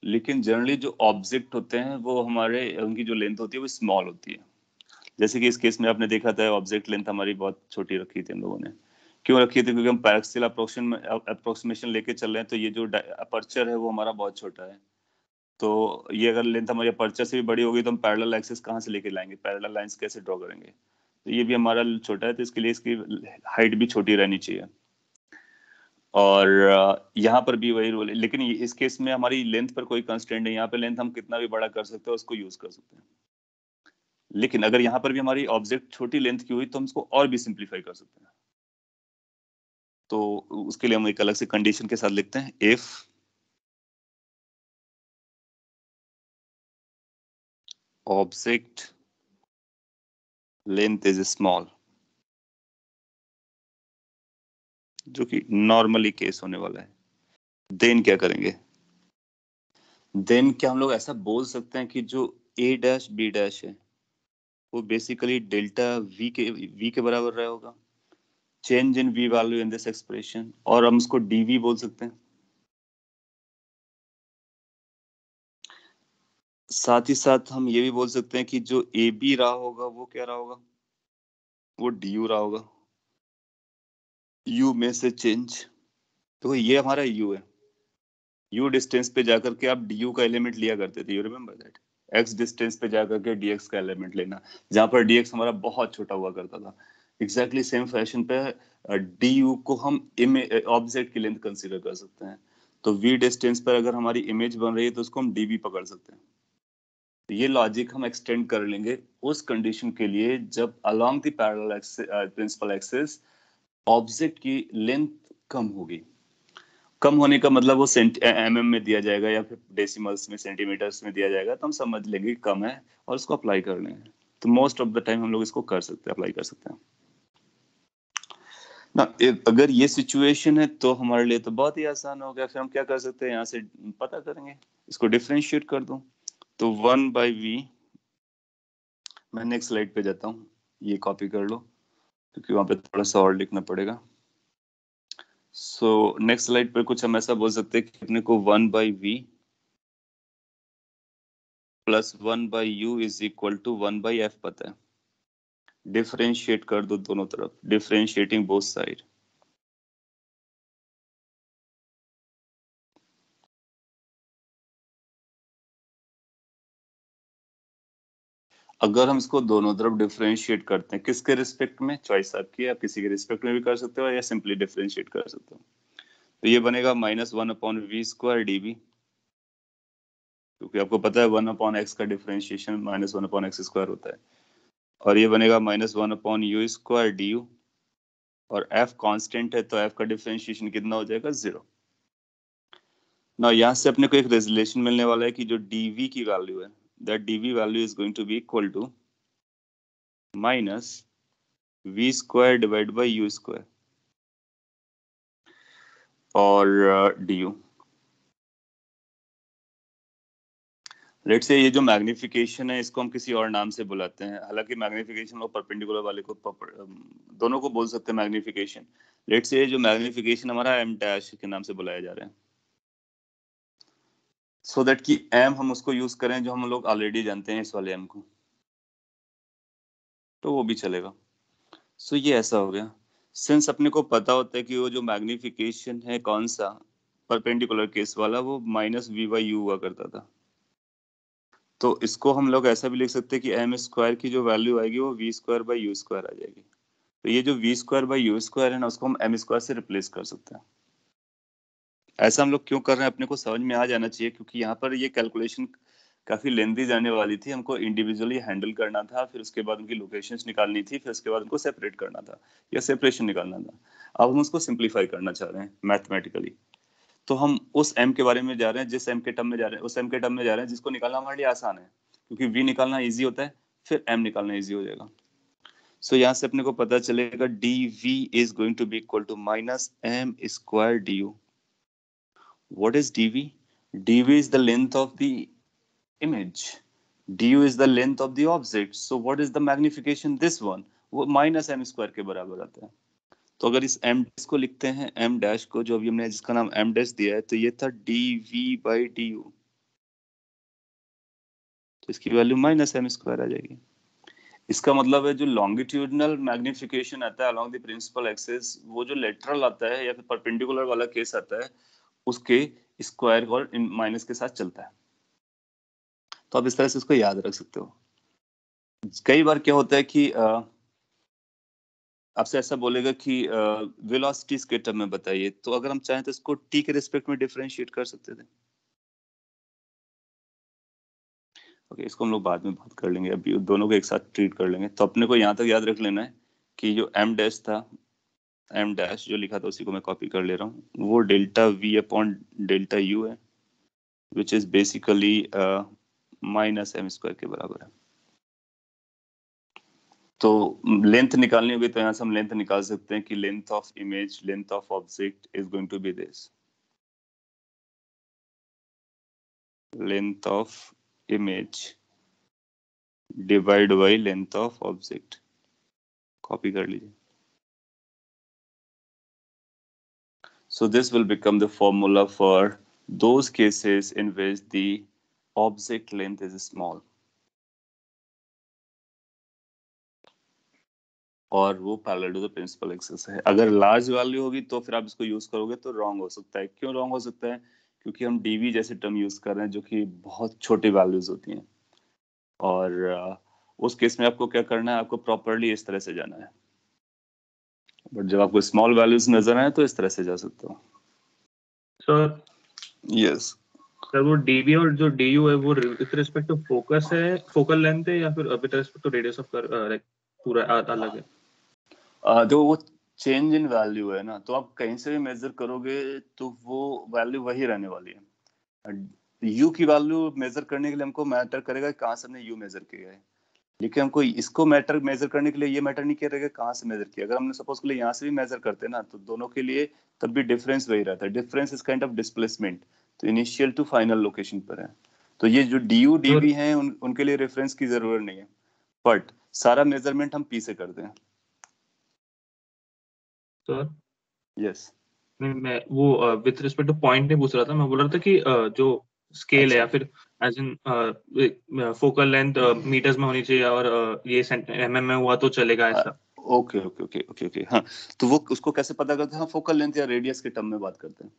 लेकिन जनरली जो ऑब्जेक्ट होते हैं वो हमारे, उनकी जो लेंथ होती है वो स्मॉल होती है। जैसे कि इस केस में आपने देखा था, ऑब्जेक्ट लेंथ हमारी बहुत छोटी रखी थी हम लोगों ने। क्यों रखी थी, क्योंकि हम पैरेक्सिल अप्रोक्सीमेशन लेके चल रहे हैं, तो ये जो अपर्चर है वो हमारा बहुत छोटा है। तो ये अगर लेंथ हमारी अपर्चर से भी बड़ी होगी तो हम पैरेलल एक्सिस कहाँ से लेके लाएंगे, पैरेलल लाइंस कैसे ड्रॉ करेंगे। तो ये भी हमारा छोटा है, तो इसके लिए इसकी हाइट भी छोटी रहनी चाहिए। और यहाँ पर भी वही रूल है, लेकिन इस केस में हमारी लेंथ पर कोई कंस्ट्रेंट नहीं, यहाँ पे लेंथ हम कितना भी बड़ा कर सकते हैं, उसको यूज कर सकते हैं। लेकिन अगर यहाँ पर भी हमारी ऑब्जेक्ट छोटी लेंथ की हुई तो हम इसको और भी सिंप्लीफाई कर सकते हैं। तो उसके लिए हम एक अलग से कंडीशन के साथ लिखते हैं, if object length is small, जो कि नॉर्मली केस होने वाला है, देन क्या करेंगे, देन क्या हम लोग ऐसा बोल सकते हैं कि जो ए डैश बी डैश है वो बेसिकली डेल्टा वी के बराबर रहा होगा, change in V value in this expression, और हम उसको डीवी बोल सकते हैं। साथ ही साथ हम ये भी बोल सकते हैं कि जो ए बी रहा होगा वो क्या रहा होगा, वो डी यू रहा होगा, यू में से चेंज। तो ये हमारा यू है, यू डिस्टेंस पे जाकर के आप डी यू का एलिमेंट लिया करते थे, you remember that. X distance पे जाकर के डीएक्स का एलिमेंट लेना, जहां पर डीएक्स हमारा बहुत छोटा हुआ करता था। एग्जैक्टली सेम फैशन पे डी यू को हम ऑब्जेक्ट की लेंथ कंसीडर कर सकते हैं। तो वी डिस्टेंस पर अगर हमारी इमेज बन रही है तो उसको हम डीबी पकड़ सकते हैं। तो ये लॉजिक हम एक्सटेंड कर लेंगे उस कंडीशन के लिए जब along the parallel principal axis object की लेंथ कम होगी। कम होने का मतलब वो एमएम में दिया जाएगा या फिर डेसिमल्स में, सेंटीमीटर्स में दिया जाएगा, तो हम समझ लेंगे कि कम है और उसको अप्लाई कर लेंगे। तो मोस्ट ऑफ द टाइम हम लोग इसको कर सकते हैं, अप्लाई कर सकते हैं ना। अगर ये सिचुएशन है तो हमारे लिए तो बहुत ही आसान हो गया। फिर हम क्या कर सकते हैं, यहाँ से पता करेंगे, इसको डिफ्रेंशिएट कर दूं तो 1/v, मैं नेक्स्ट स्लाइड पे जाता हूँ, ये कॉपी कर लो क्योंकि वहां पे थोड़ा सा और लिखना पड़ेगा। सो नेक्स्ट स्लाइड पर कुछ हम ऐसा बोल सकते हैं कि अपने को 1/v plus 1/u is equal to 1/f पता है। डिफरेंशिएट कर दो दोनों तरफ, डिफरेंशिएटिंग बोथ साइड। अगर हम इसको दोनों तरफ डिफरेंशिएट करते हैं, किसके रिस्पेक्ट में, चॉइस आपकी है, आप किसी के रिस्पेक्ट में भी कर सकते हो या सिंपली डिफरेंशिएट कर सकते हो। तो ये बनेगा -1/v²dv, क्योंकि आपको पता है 1/x का डिफरेंशिएशन -1/x² होता है। और ये बनेगा -1/u²du, और f कांस्टेंट है तो f का डिफरेंशिएशन कितना हो जाएगा, 0। ना यहाँ से अपने को एक रिजल्यूशन मिलने वाला है कि जो dv की वैल्यू है, that dv value is going to be equal to -v² divide by u² और du। लेट से ये जो मैग्निफिकेशन है इसको हम किसी और नाम से बुलाते हैं, हालांकि मैग्निफिकेशन और परपेंडिकुलर वाले को दोनों को बोल सकते हैं मैग्निफिकेशन। लेट से ये जो मैग्निफिकेशन हमारा एम डैश के नाम से बुलाया जा रहा है, सो दैट कि एम हम उसको यूज करें जो हम लोग ऑलरेडी जानते हैं, इस वाले एम को, तो वो भी चलेगा। सो ये ऐसा हो गया। सिंस अपने को पता होता है कि वो जो मैग्निफिकेशन है कौन सा, परपेंडिकुलर केस वाला, वो -v/u हुआ करता था। तो इसको हम लोग ऐसा भी लिख सकते हैं कि m² की जो वैल्यू आएगी वो v²/u² आ जाएगी। तो ये जो v²/u² है ना, उसको हम m² से रिप्लेस कर सकते हैं। ऐसा हम लोग क्यों कर रहे हैं अपने को समझ में आ जाना चाहिए, क्योंकि यहाँ पर ये कैलकुलेशन काफी लेंथी जाने वाली थी, हमको इंडिविजुअली हैंडल करना था, फिर उसके बाद उनकी लोकेशंस निकालनी थी, फिर उसके बाद उनको सेपरेट करना था या सेपरेशन निकालना था। अब हम उसको सिंप्लीफाई करना चाह रहे हैं मैथमेटिकली। तो हम उस m के बारे में जा रहे हैं, जिस m के टर्म में जा रहे हैं, उस m के टर्म में जा रहे हैं जिसको निकालना हमारे लिए आसान है, क्योंकि v निकालना इजी होता है, फिर m निकालना इजी हो जाएगा। सो यहाँ से अपने को पता चलेगा dv is going to be equal to minus m square du। What is dv? dv is the length of the image, du is the length of the object, so what is the magnification? This one, वो minus m square के बराबर आता है। तो अगर इस m dash को लिखते हैं, m डैश को जो अभी हमने जिसका नाम m डैश दिया है, तो ये था dv by du, तो इसकी वैल्यू माइनस m स्क्वायर आ जाएगी। इसका मतलब है जो लॉन्गिट्यूडनल मैग्निफिकेशन आता है अलोंग द प्रिंसिपल एक्सिस, वो जो लेटरल आता है या फिर परपेंडिकुलर वाला केस आता है, उसके स्क्वायर और माइनस के साथ चलता है। तो आप इस तरह से इसको याद रख सकते हो। कई बार क्या होता है कि आपसे ऐसा बोलेगा कि वेलोसिटीज के टर्म में बताइए, तो अगर हम चाहें तो इसको टी के रिस्पेक्ट में डिफरेंशिएट कर सकते थे। ओके, इसको हम लोग बाद में बात कर लेंगे, अभी दोनों को एक साथ ट्रीट कर लेंगे। तो अपने को यहाँ तक याद रख लेना है कि जो m डैश था, m डैश जो लिखा था उसी को मैं कॉपी कर ले रहा हूँ, वो delta v upon delta u है, which is basically minus m square के बराबर है। तो लेंथ निकालनी होगी तो यहाँ से हम लेंथ निकाल सकते हैं कि length of image, length of object is going to be this, length of image divide by length of object. Copy कर लीजिए। So this will become the formula for those cases in which the object length is small, और वो parallel to the principal axis है। अगर large value होगी तो फिर आप इसको यूज करोगे तो रॉन्ग हो सकता है। क्यों रॉन्ग हो सकता है? क्योंकि हम डीवी जैसे टर्म यूज कर रहे हैं जो कि बहुत छोटी वैल्यूज होती हैं, और उस केस में आपको क्या करना है, आपको प्रॉपरली इस तरह से जाना है। बट जब आपको स्मॉल वैल्यूज नजर आए तो इस तरह से जा सकते हो। सर यस, सर वो डीबी और जो डीयू है वो विद रिस्पेक्ट टू फोकस है, फोकल लेंथ है, या फिर with respect to radius of like पूरा अलग है? जो वो चेंज इन वैल्यू है ना, तो आप कहीं से भी मेजर करोगे तो वो वैल्यू वही रहने वाली है। यू की वैल्यू मेजर करने के लिए हमको मैटर करेगा कहाँ से हमने यू मेजर किया है, लेकिन हमको इसको मैटर मेजर करने के लिए ये मैटर नहीं करेगा कहाँ से मेजर किया। अगर हमने सपोज के लिए यहाँ से भी मेजर करते ना, तो दोनों के लिए तब भी डिफरेंस वही रहता है। Difference is kind of displacement, तो इनिशियल टू फाइनल लोकेशन पर है। तो ये जो D U D sir B है उनके लिए रेफरेंस की जरूरत नहीं है, बट सारा मेजरमेंट हम पी से करते हैं। सर यस, मैं वो विद रिस्पेक्ट टू पॉइंट नहीं पूछ रहा था, मैं बोल रहा था कि जो स्केल है अच्छा, या फिर as in focal length metres में होनी चाहिए और ये mm में हुआ तो चलेगा ऐसा? Okay okay okay okay okay, हाँ। तो वो उसको कैसे पता करते हैं? हाँ, फोकल लेंथ या रेडियस के टर्म में बात करते हैं।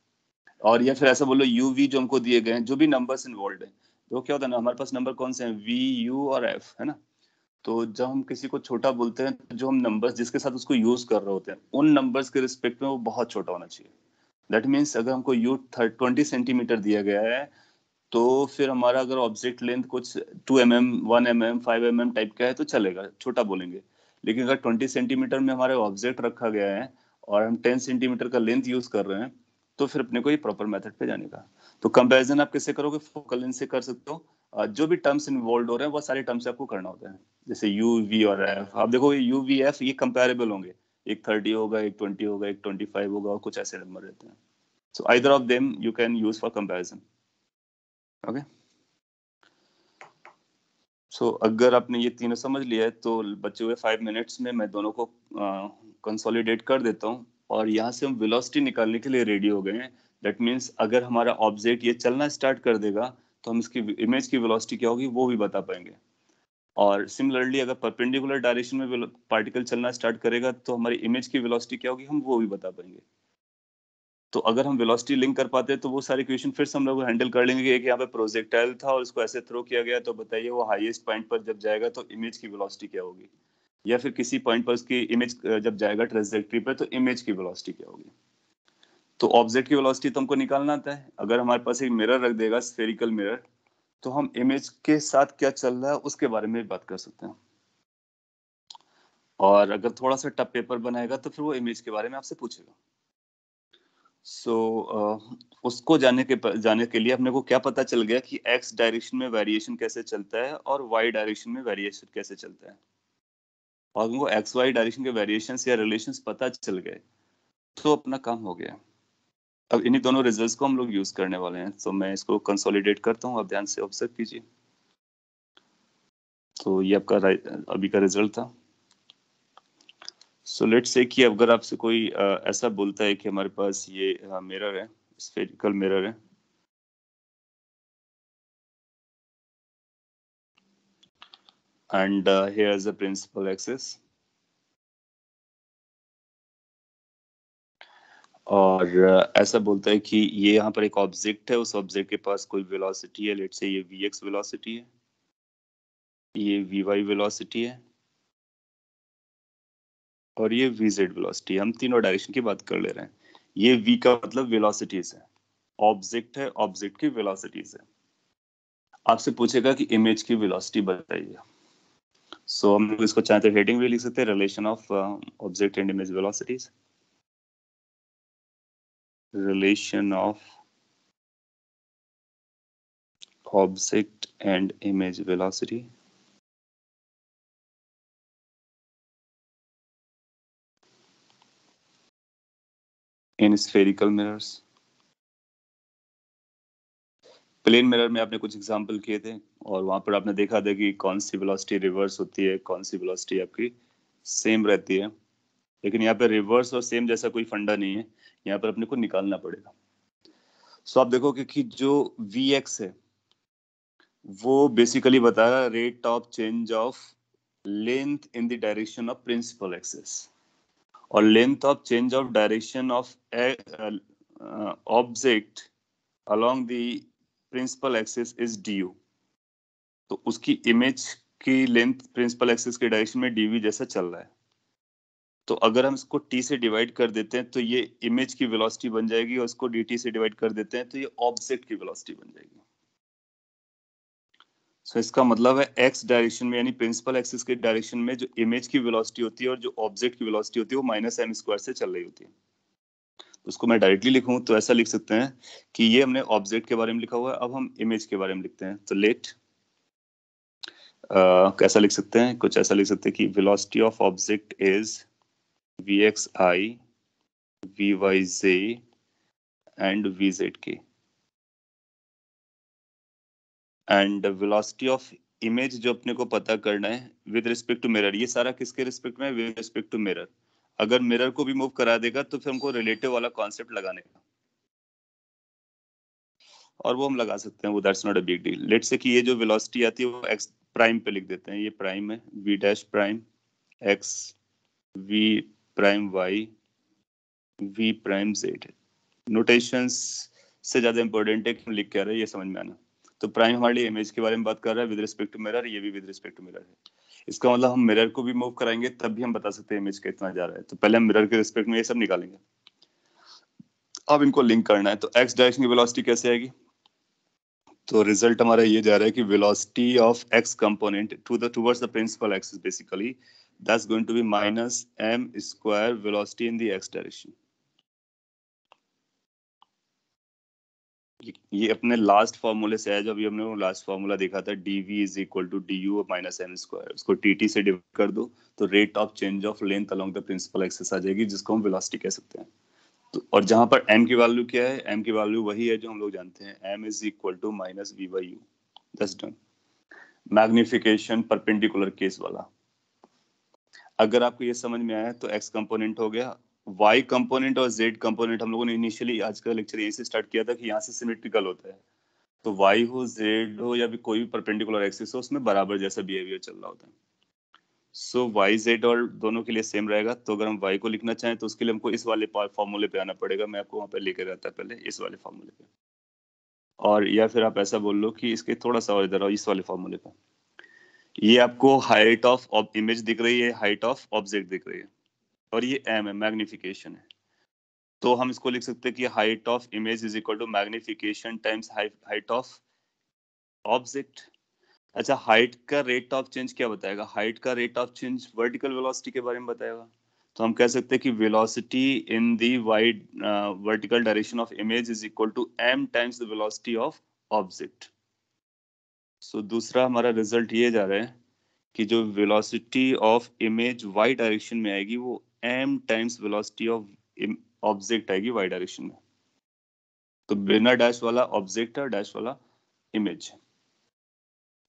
और या फिर ऐसा बोलो यूवी जो हमको दिए गए हैं, जो भी नंबर्स इन्वॉल्व है, तो क्या होता है ना, हमारे पास नंबर कौन से हैं, वी यू और एफ, है ना। तो जब हम किसी को छोटा बोलते हैं, तो जो हम नंबर्स जिसके साथ उसको यूज कर रहे होते हैं, उन नंबर्स के रिस्पेक्ट में वो बहुत छोटा होना चाहिए। दैट मीन्स अगर हमको यू 20 सेंटीमीटर दिया गया है, तो फिर हमारा अगर ऑब्जेक्ट लेंथ कुछ 2 mm, 1 mm, 5 mm टाइप का है तो चलेगा, छोटा बोलेंगे। लेकिन अगर 20 सेंटीमीटर में हमारे ऑब्जेक्ट रखा गया है और हम 10 सेंटीमीटर का लेंथ यूज कर रहे हैं, तो फिर अपने को ये प्रॉपर मेथड पे जाने का। तो कंपैरिजन आप किससे करोगे? फोकल लेंथ से कर सकते हो। जो भी टर्म्स इन्वॉल्व हो रहे हैं वो सारे टर्म्स आपको करना होता है। जैसे यू वी और एफ, आप देखो यू वी एफ ये कंपेरेबल होंगे, एक 30 होगा, एक 20 होगा, एक 25 होगा, और कुछ ऐसे नंबर रहते हैं। So either of them you can use for comparison. Okay, so अगर आपने ये तीनों समझ लिया है, तो बचे हुए 5 मिनट्स में मैं दोनों को कंसोलिडेट कर देता हूँ, और यहाँ से हम वेलोसिटी निकालने के लिए रेडी हो गए हैं। दैट मीन्स अगर हमारा ऑब्जेक्ट ये चलना स्टार्ट कर देगा, तो हम इसकी इमेज की वेलोसिटी क्या होगी वो भी बता पाएंगे। और सिमिलरली अगर परपेंडिकुलर डायरेक्शन में पार्टिकल चलना स्टार्ट करेगा, तो हमारी इमेज की वेलोसिटी क्या होगी हम वो भी बता पाएंगे। तो अगर हम वेलोसिटी लिंक कर पाते हैं, तो वो सारी इक्वेशन फिर से हम लोग हैंडल कर लेंगे कि एक यहाँ पे प्रोजेक्टाइल था और उसको ऐसे थ्रो किया गया, तो बताइए वो हाईएस्ट पॉइंट पर जब जाएगा तो इमेज की वेलोसिटी क्या होगी, या फिर किसी पॉइंट पर उसकी इमेज जब जाएगा ट्रेजेक्टरी पे, तो इमेज की वेलोसिटी क्या होगी। तो ऑब्जेक्ट की वेलोसिटी तो हमको निकालना आता है। अगर हमारे पास एक मिरर रख देगा, स्फेरिकल मिरर, तो हम इमेज के साथ क्या चल रहा है उसके बारे में भी बात कर सकते हैं। और अगर थोड़ा सा टफ पेपर बनाएगा तो फिर वो इमेज के बारे में आपसे पूछेगा। सो उसको जाने के लिए अपने को क्या पता चल गया कि एक्स डायरेक्शन में वेरिएशन कैसे चलता है और वाई डायरेक्शन में वेरिएशन कैसे चलता है। और उनको एक्स वाई डायरेक्शन के वेरिएशंस या रिलेशंस पता चल गए तो अपना काम हो गया। अब इन्हीं दोनों रिजल्ट्स को हम लोग यूज करने वाले हैं, तो मैं इसको कंसोलिडेट करता हूँ, आप ध्यान से ऑब्जर्व कीजिए। तो ये आपका अभी का रिजल्ट था। सो लेट्स से कि अगर आपसे कोई ऐसा बोलता है कि हमारे पास ये मिरर है, स्फेरिकल मिरर है, and here is the principal axis, और ऐसा बोलता है कि ये यहाँ पर एक ऑब्जेक्ट है, उस ऑब्जेक्ट के पास कोई वेलोसिटी है, लेट्स से ये vx वेलोसिटी है, ये vy वेलोसिटी है और ये vz वेलोसिटी है। हम तीनों डायरेक्शन की बात कर ले रहे हैं। ये v का मतलब वेलोसिटीज है, ऑब्जेक्ट है, ऑब्जेक्ट की वेलोसिटीज है। आपसे पूछेगा कि इमेज की वेलोसिटी बताइए। सो हम लोग इसको चाहते हेडिंग भी लिख सकते हैं, relation of object and image velocities, relation of object and image velocity in spherical mirrors। Plane mirror में आपने कुछ एग्जांपल किए थे और वहां पर आपने देखा था कि कौन सी वेलोसिटी रिवर्स होती है, कौन सी वेलोसिटी आपकी सेम रहती है। लेकिन यहाँ पे रिवर्स और सेम जैसा कोई फंडा नहीं है, यहाँ पर अपने को निकालना पड़ेगा। सो आप देखोगे कि जो Vx है वो बेसिकली बता रहा है rate of change of length in the direction of principal axis, और length of change of direction of object along the principal axis is du। तो उसकी इमेज की लेंथ प्रिंसिपल एक्सिस के डायरेक्शन में dv जैसा चल रहा है। तो अगर हम इसको t से डिवाइड कर देते हैं तो ये इमेज की वेलोसिटी बन जाएगी, और इसको dt से डिवाइड कर देते हैं तो ये ऑब्जेक्ट की वेलोसिटी बन जाएगी। सो इसका मतलब है x डायरेक्शन में यानी प्रिंसिपल एक्सिस के डायरेक्शन में जो इमेज की वेलोसिटी होती है और जो ऑब्जेक्ट की वेलोसिटी होती है वो माइनस एम स्क्वायर से चल रही होती है। तो उसको मैं डायरेक्टली लिखूं तो ऐसा लिख सकते हैं कि ये हमने ऑब्जेक्ट के बारे में लिखा हुआ है, अब हम इमेज के बारे में लिखते हैं। तो लेट कैसा लिख सकते हैं, कुछ ऐसा लिख सकते हैं कि velocity of object is vxi vyj and vzk, and velocity of image जो अपने को पता करना है विद रिस्पेक्ट टू मिरर। ये सारा किसके रिस्पेक्ट में है, विद रिस्पेक्ट टू मिरर। अगर मिरर को भी मूव करा देगा तो फिर हमको रिलेटिव वाला कॉन्सेप्ट लगाने का, और वो हम लगा सकते हैं, वो that's not a big deal. Let's say कि ये जो वेलोसिटी आती है वो एक्स प्राइम पे लिख देते हैं, ये प्राइम है, v dash prime x, v prime y, v prime z। Notations से ज्यादा इंपॉर्टेंट है कि हम लिख क्या रहे हैं ये समझ में आना। तो प्राइम हमारे लिए इमेज के बारे में बात कर रहा है विद रिस्पेक्ट टू मिरर, ये भी विद रिस्पेक्ट टू मिरर है। इसका मतलब हम मिरर को भी मूव कराएंगे तब भी हम बता सकते हैं इमेज कितना जा रहा है। तो पहले हम मिरर के रिस्पेक्ट में ये सब निकालेंगे, अब इनको लिंक करना है। तो एक्स डायरेक्शन की वेलोसिटी कैसे आएगी, तो रिजल्ट हमारा ये जा रहा है कि velocity of X component towards the principal axis basically that's going to be minus M square velocity in the X direction. ये अपने लास्ट फॉर्मूले से है, जब ये हमने वो लास्ट फॉर्मूला देखा था dv is equal to du minus M square, उसको tt से डिवाइड कर दो तो rate of change of length along the principal axis आ जाएगी, जिसको हम वेलोसिटी कह सकते हैं। तो और जहां पर m की वैल्यू क्या है, m की वैल्यू वही है जो हम लोग जानते हैं, m is equal to minus v by U. That's done. Magnification perpendicular case वाला, अगर आपको ये समझ में आया तो x कंपोनेंट हो गया, y कंपोनेंट और z कंपोनेंट हम लोगों ने इनिशियली आज का लेक्चर यहीं से स्टार्ट किया था कि यहाँ से सिमेट्रिकल होता है। तो y हो z हो या भी कोई भी परपेंडिकुलर एक्सिस हो उसमें बराबर जैसा बिहेवियर चल रहा होता है। सो y z और दोनों के लिए सेम रहेगा। तो अगर हम y को लिखना चाहें तो उसके लिए हमको इस वाले फॉर्मूले पे आना पड़ेगा, मैं आपको वहां पे लेकर रहता है पहले इस वाले फॉर्मूले पे, और या फिर आप ऐसा बोल लो कि इसके थोड़ा सा और इधर आओ इस वाले फॉर्मूले पे। ये आपको हाइट ऑफ इमेज दिख रही है, हाइट ऑफ ऑब्जेक्ट दिख रही है, और ये m है, मैग्निफिकेशन है। तो हम इसको लिख सकते हैं कि height of image is equal to magnification times height of object. अच्छा, हाइट का रेट ऑफ चेंज क्या बताएगा? हाइट का rate of change vertical velocity के बारे में बताएगा। तो हम कह सकते हैं कि velocity in the wide vertical direction of image is equal to m times the velocity of object. So दूसरा हमारा रिजल्ट ये जा रहा है कि जो velocity of image Y direction में आएगी वो m times velocity of object आएगी वाई डायरेक्शन में। तो बिना डैश वाला ऑब्जेक्ट और डैश वाला इमेज।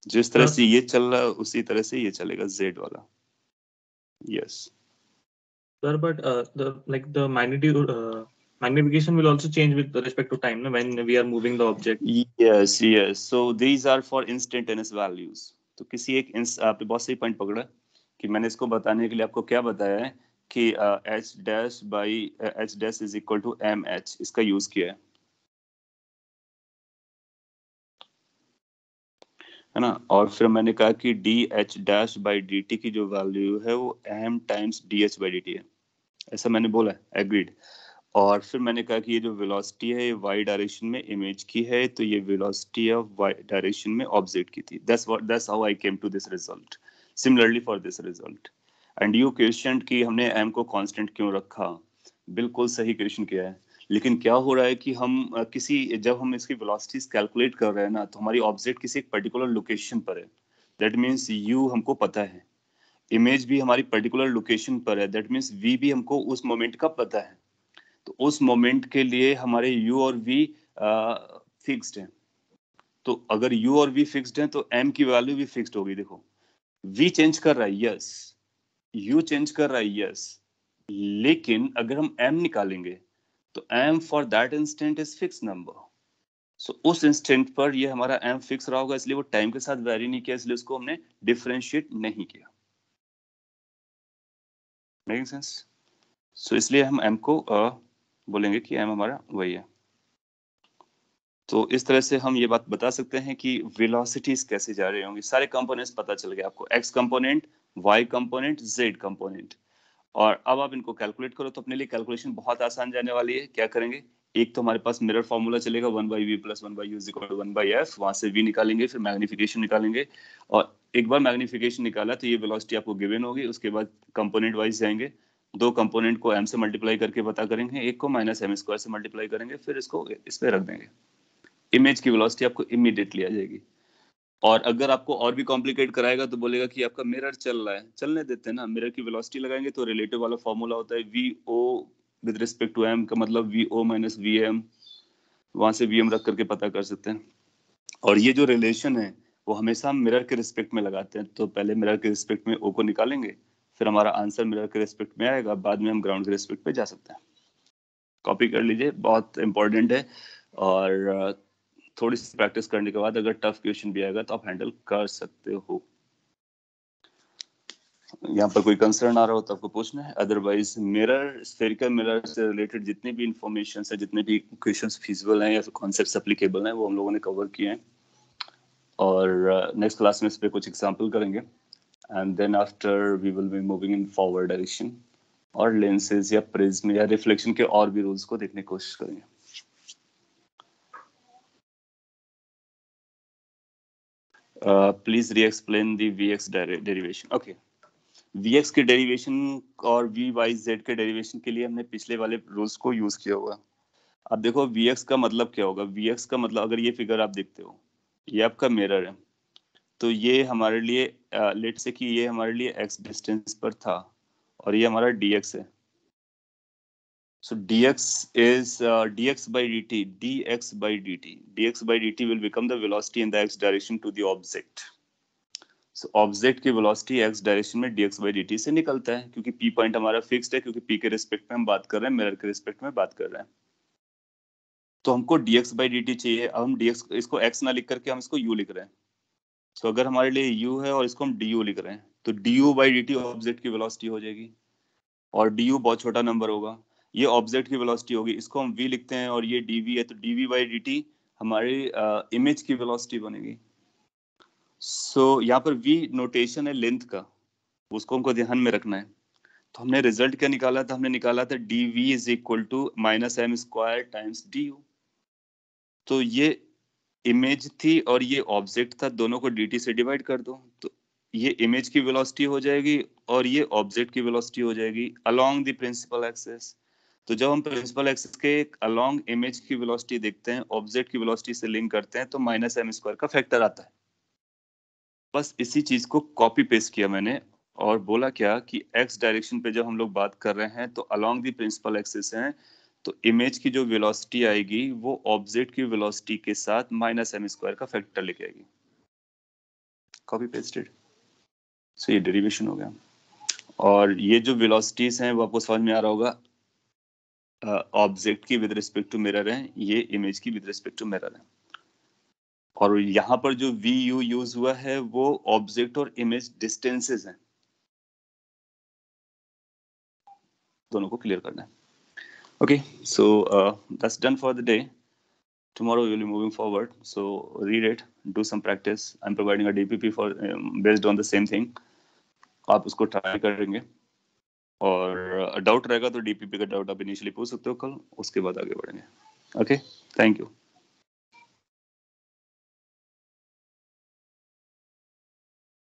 जिस तरह से ये चल रहा है उसी तरह से ये चलेगा z वाला। Yes Sir, but the magnification will also change with respect to time, no? When we are moving the object. yes so these are for instantaneous values। तो किसी एक आपने बहुत सही पॉइंट पकड़ा कि मैंने इसको बताने के लिए आपको क्या बताया है कि h dash by h dash is equal to mh, इसका यूज किया है ना। और फिर मैंने कहा कि dh डैश बाई dt की जो वैल्यू है वो m times dh by dt है, ऐसा मैंने बोला है, एग्रीड। और फिर मैंने कहा कि ये जो वेलोसिटी है ये वाई डायरेक्शन में इमेज की है, तो ये वेलोसिटी ऑफ वाई डायरेक्शन में ऑब्जेक्ट की थी। That's how I came to this result. Similarly for this result and you question कि हमने एम को कांस्टेंट क्यों रखा, बिल्कुल सही क्वेश्चन किया है। लेकिन क्या हो रहा है कि हम जब हम इसकी वेलोसिटीज कैलकुलेट कर रहे हैं ना, तो हमारी ऑब्जेक्ट किसी एक पर्टिकुलर लोकेशन पर है। दैट मीन्स यू हमको पता है, इमेज भी हमारी पर्टिकुलर लोकेशन पर है, दैट मीन्स वी भी हमको उस मोमेंट का पता है। तो उस मोमेंट के लिए हमारे u और v फिक्स्ड हैं। तो अगर u और v फिक्स्ड हैं तो m की वैल्यू भी फिक्स्ड होगी। देखो v चेंज कर रहा है, यस, u चेंज कर रहा है, यस, लेकिन अगर हम m निकालेंगे तो m for that instant is fix number. So उस इंस्टेंट पर ये हमारा m फिक्स रहा होगा, इसलिए वो टाइम के साथ वेरी नहीं किया, इसलिए उसको हमने डिफरेंशिएट नहीं किया। Making sense? सो इसलिए हम m को बोलेंगे कि m हमारा वही है। तो इस तरह से हम ये बात बता सकते हैं कि वेलोसिटीज कैसे जा रही होंगी। सारे कंपोनेंट्स पता चल गए आपको, x component, y component, z component. और अब आप इनको कैलकुलेट करो तो अपने लिए कैलकुलेशन बहुत आसान जाने वाली है। क्या करेंगे, एक तो हमारे पास मिरर फॉर्मूला चलेगा 1/v + 1/u = 1/f, वहां से v निकालेंगे, फिर मैग्निफिकेशन निकालेंगे। और एक बार मैग्निफिकेशन निकाला तो ये वेलोसिटी आपको गिवन होगी। उसके बाद कंपोनेंट वाइज जाएंगे, दो कंपोनेंट को m से मल्टीप्लाई करके पता करेंगे, एक को -m² से मल्टीप्लाई करेंगे, फिर इसको इस पे रख देंगे। इमेज की वेलोसिटी आपको इमीडिएटली आ जाएगी। और अगर आपको और भी कॉम्प्लिकेट कराएगा तो बोलेगा कि आपका मिरर चल रहा है, चलने देते हैं ना, मिरर की वेलोसिटी लगाएंगे तो रिलेटिव वाला फॉर्मूला होता है vo with respect to m, का मतलब vo - vm, वहां से vm रख करके पता कर सकते हैं। और ये जो रिलेशन है वो हमेशा हम मिरर के रिस्पेक्ट में लगाते हैं। तो पहले मिरर के रिस्पेक्ट में o को निकालेंगे, फिर हमारा आंसर मिरर के रिस्पेक्ट में आएगा, बाद में हम ग्राउंड के रिस्पेक्ट पे जा सकते हैं। कॉपी कर लीजिए, बहुत इंपॉर्टेंट है। और थोड़ी सी प्रैक्टिस करने के बाद अगर टफ क्वेश्चन भी आएगा तो आप हैंडल कर सकते हो। यहाँ पर कोई कंसर्न आ रहा हो तो आपको पूछना है, अदरवाइज मिरर, स्फेरिकल मिरर से रिलेटेड जितने भी इंफॉर्मेशन है, जितने भी क्वेश्चंस फीजिबल हैं या फिर कॉन्सेप्ट्स एप्लीकेबल हैं, वो हम लोगों ने कवर किए हैं। और नेक्स्ट क्लास में इस पे कुछ एग्जांपल करेंगे and then after we will be moving in forward direction और लेंसेज या प्रिज्म या रिफ्लेक्शन के और भी रूल्स को देखने की कोशिश करेंगे। प्लीज री explain the vx derivation. Okay, vx के डेरिवेशन और vy/z के डेरिवेशन के लिए हमने पिछले वाले रूल्स को यूज किया हुआ। अब देखो vx का मतलब क्या होगा। vx का मतलब, अगर ये फिगर आप देखते हो, ये आपका मिरर है, तो ये हमारे लिए लेट से कि ये हमारे लिए x डिस्टेंस पर था और ये हमारा dx है। So dx is dx by dt, dx by dt, dx by dt will become the velocity in the x direction to the object. So object की वेलोसिटी x डायरेक्शन में dx by dt से निकलता है, क्योंकि p point हमारा fixed है, क्योंकि p के रिस्पेक्ट में हम बात कर रहे हैं, मिरर के रिस्पेक्ट में बात कर रहे हैं। तो हमको dx by dt चाहिए। अब हम dx इसको x ना लिख करके हम इसको u लिख रहे हैं। तो अगर हमारे लिए u है और इसको हम du लिख रहे हैं, तो du by dt ऑब्जेक्ट की वेलोसिटी हो जाएगी, और du बहुत छोटा नंबर होगा, ये ऑब्जेक्ट की वेलोसिटी होगी, इसको हम v लिखते हैं, और ये dv है, तो dv by dt हमारी इमेज की वेलोसिटी बनेगी। सो यहाँ पर v नोटेशन है लेंथ का, उसको हमको ध्यान में रखना है। तो हमने रिजल्ट क्या निकाला था, हमने निकाला था dv is equal to -m² times du। तो ये इमेज थी और ये ऑब्जेक्ट था, दोनों को dt से डिवाइड कर दो, तो ये इमेज की वेलोसिटी हो जाएगी और ये ऑब्जेक्ट की वेलोसिटी हो जाएगी अलोंग द प्रिंसिपल एक्सिस। तो जब हम प्रिंसिपल एक्सिस के अलोंग इमेज की वेलोसिटी देखते हैं, ऑब्जेक्ट की वेलोसिटी से लिंक करते हैं, तो -m² का फैक्टर आता है। बस इसी चीज को कॉपी पेस्ट किया मैंने और बोला क्या कि x डायरेक्शन पे जब हम लोग बात कर रहे हैं तो अलोंग द प्रिंसिपल एक्सिस है, तो इमेज की जो वेलोसिटी आएगी वो ऑब्जेक्ट की वेलोसिटी के साथ -m² का फैक्टर लेके आएगी। कॉपी पेस्टेड, सो ये डेरिवेशन हो गया। और ये जो वेलोसिटीज हैं वो आपको समझ में आ रहा होगा, ऑब्जेक्ट की विद रिस्पेक्ट टू मिरर है, ये इमेज की विद रिस्पेक्ट टू मिरर है। और यहाँ पर जो वी यू यूज हुआ है वो ऑब्जेक्ट और इमेज डिस्टेंसेस हैं, दोनों को क्लियर करना है। Okay, so that's done for the day. Tomorrow we will be moving forward. So read it, do some practice. I'm providing a DPP for based on the same thing. आप उसको try करेंगे और doubt रहेगा तो DPP का doubt आप initially पूछ सकते हो कल, उसके बाद आगे बढ़ेंगे। Okay, thank you.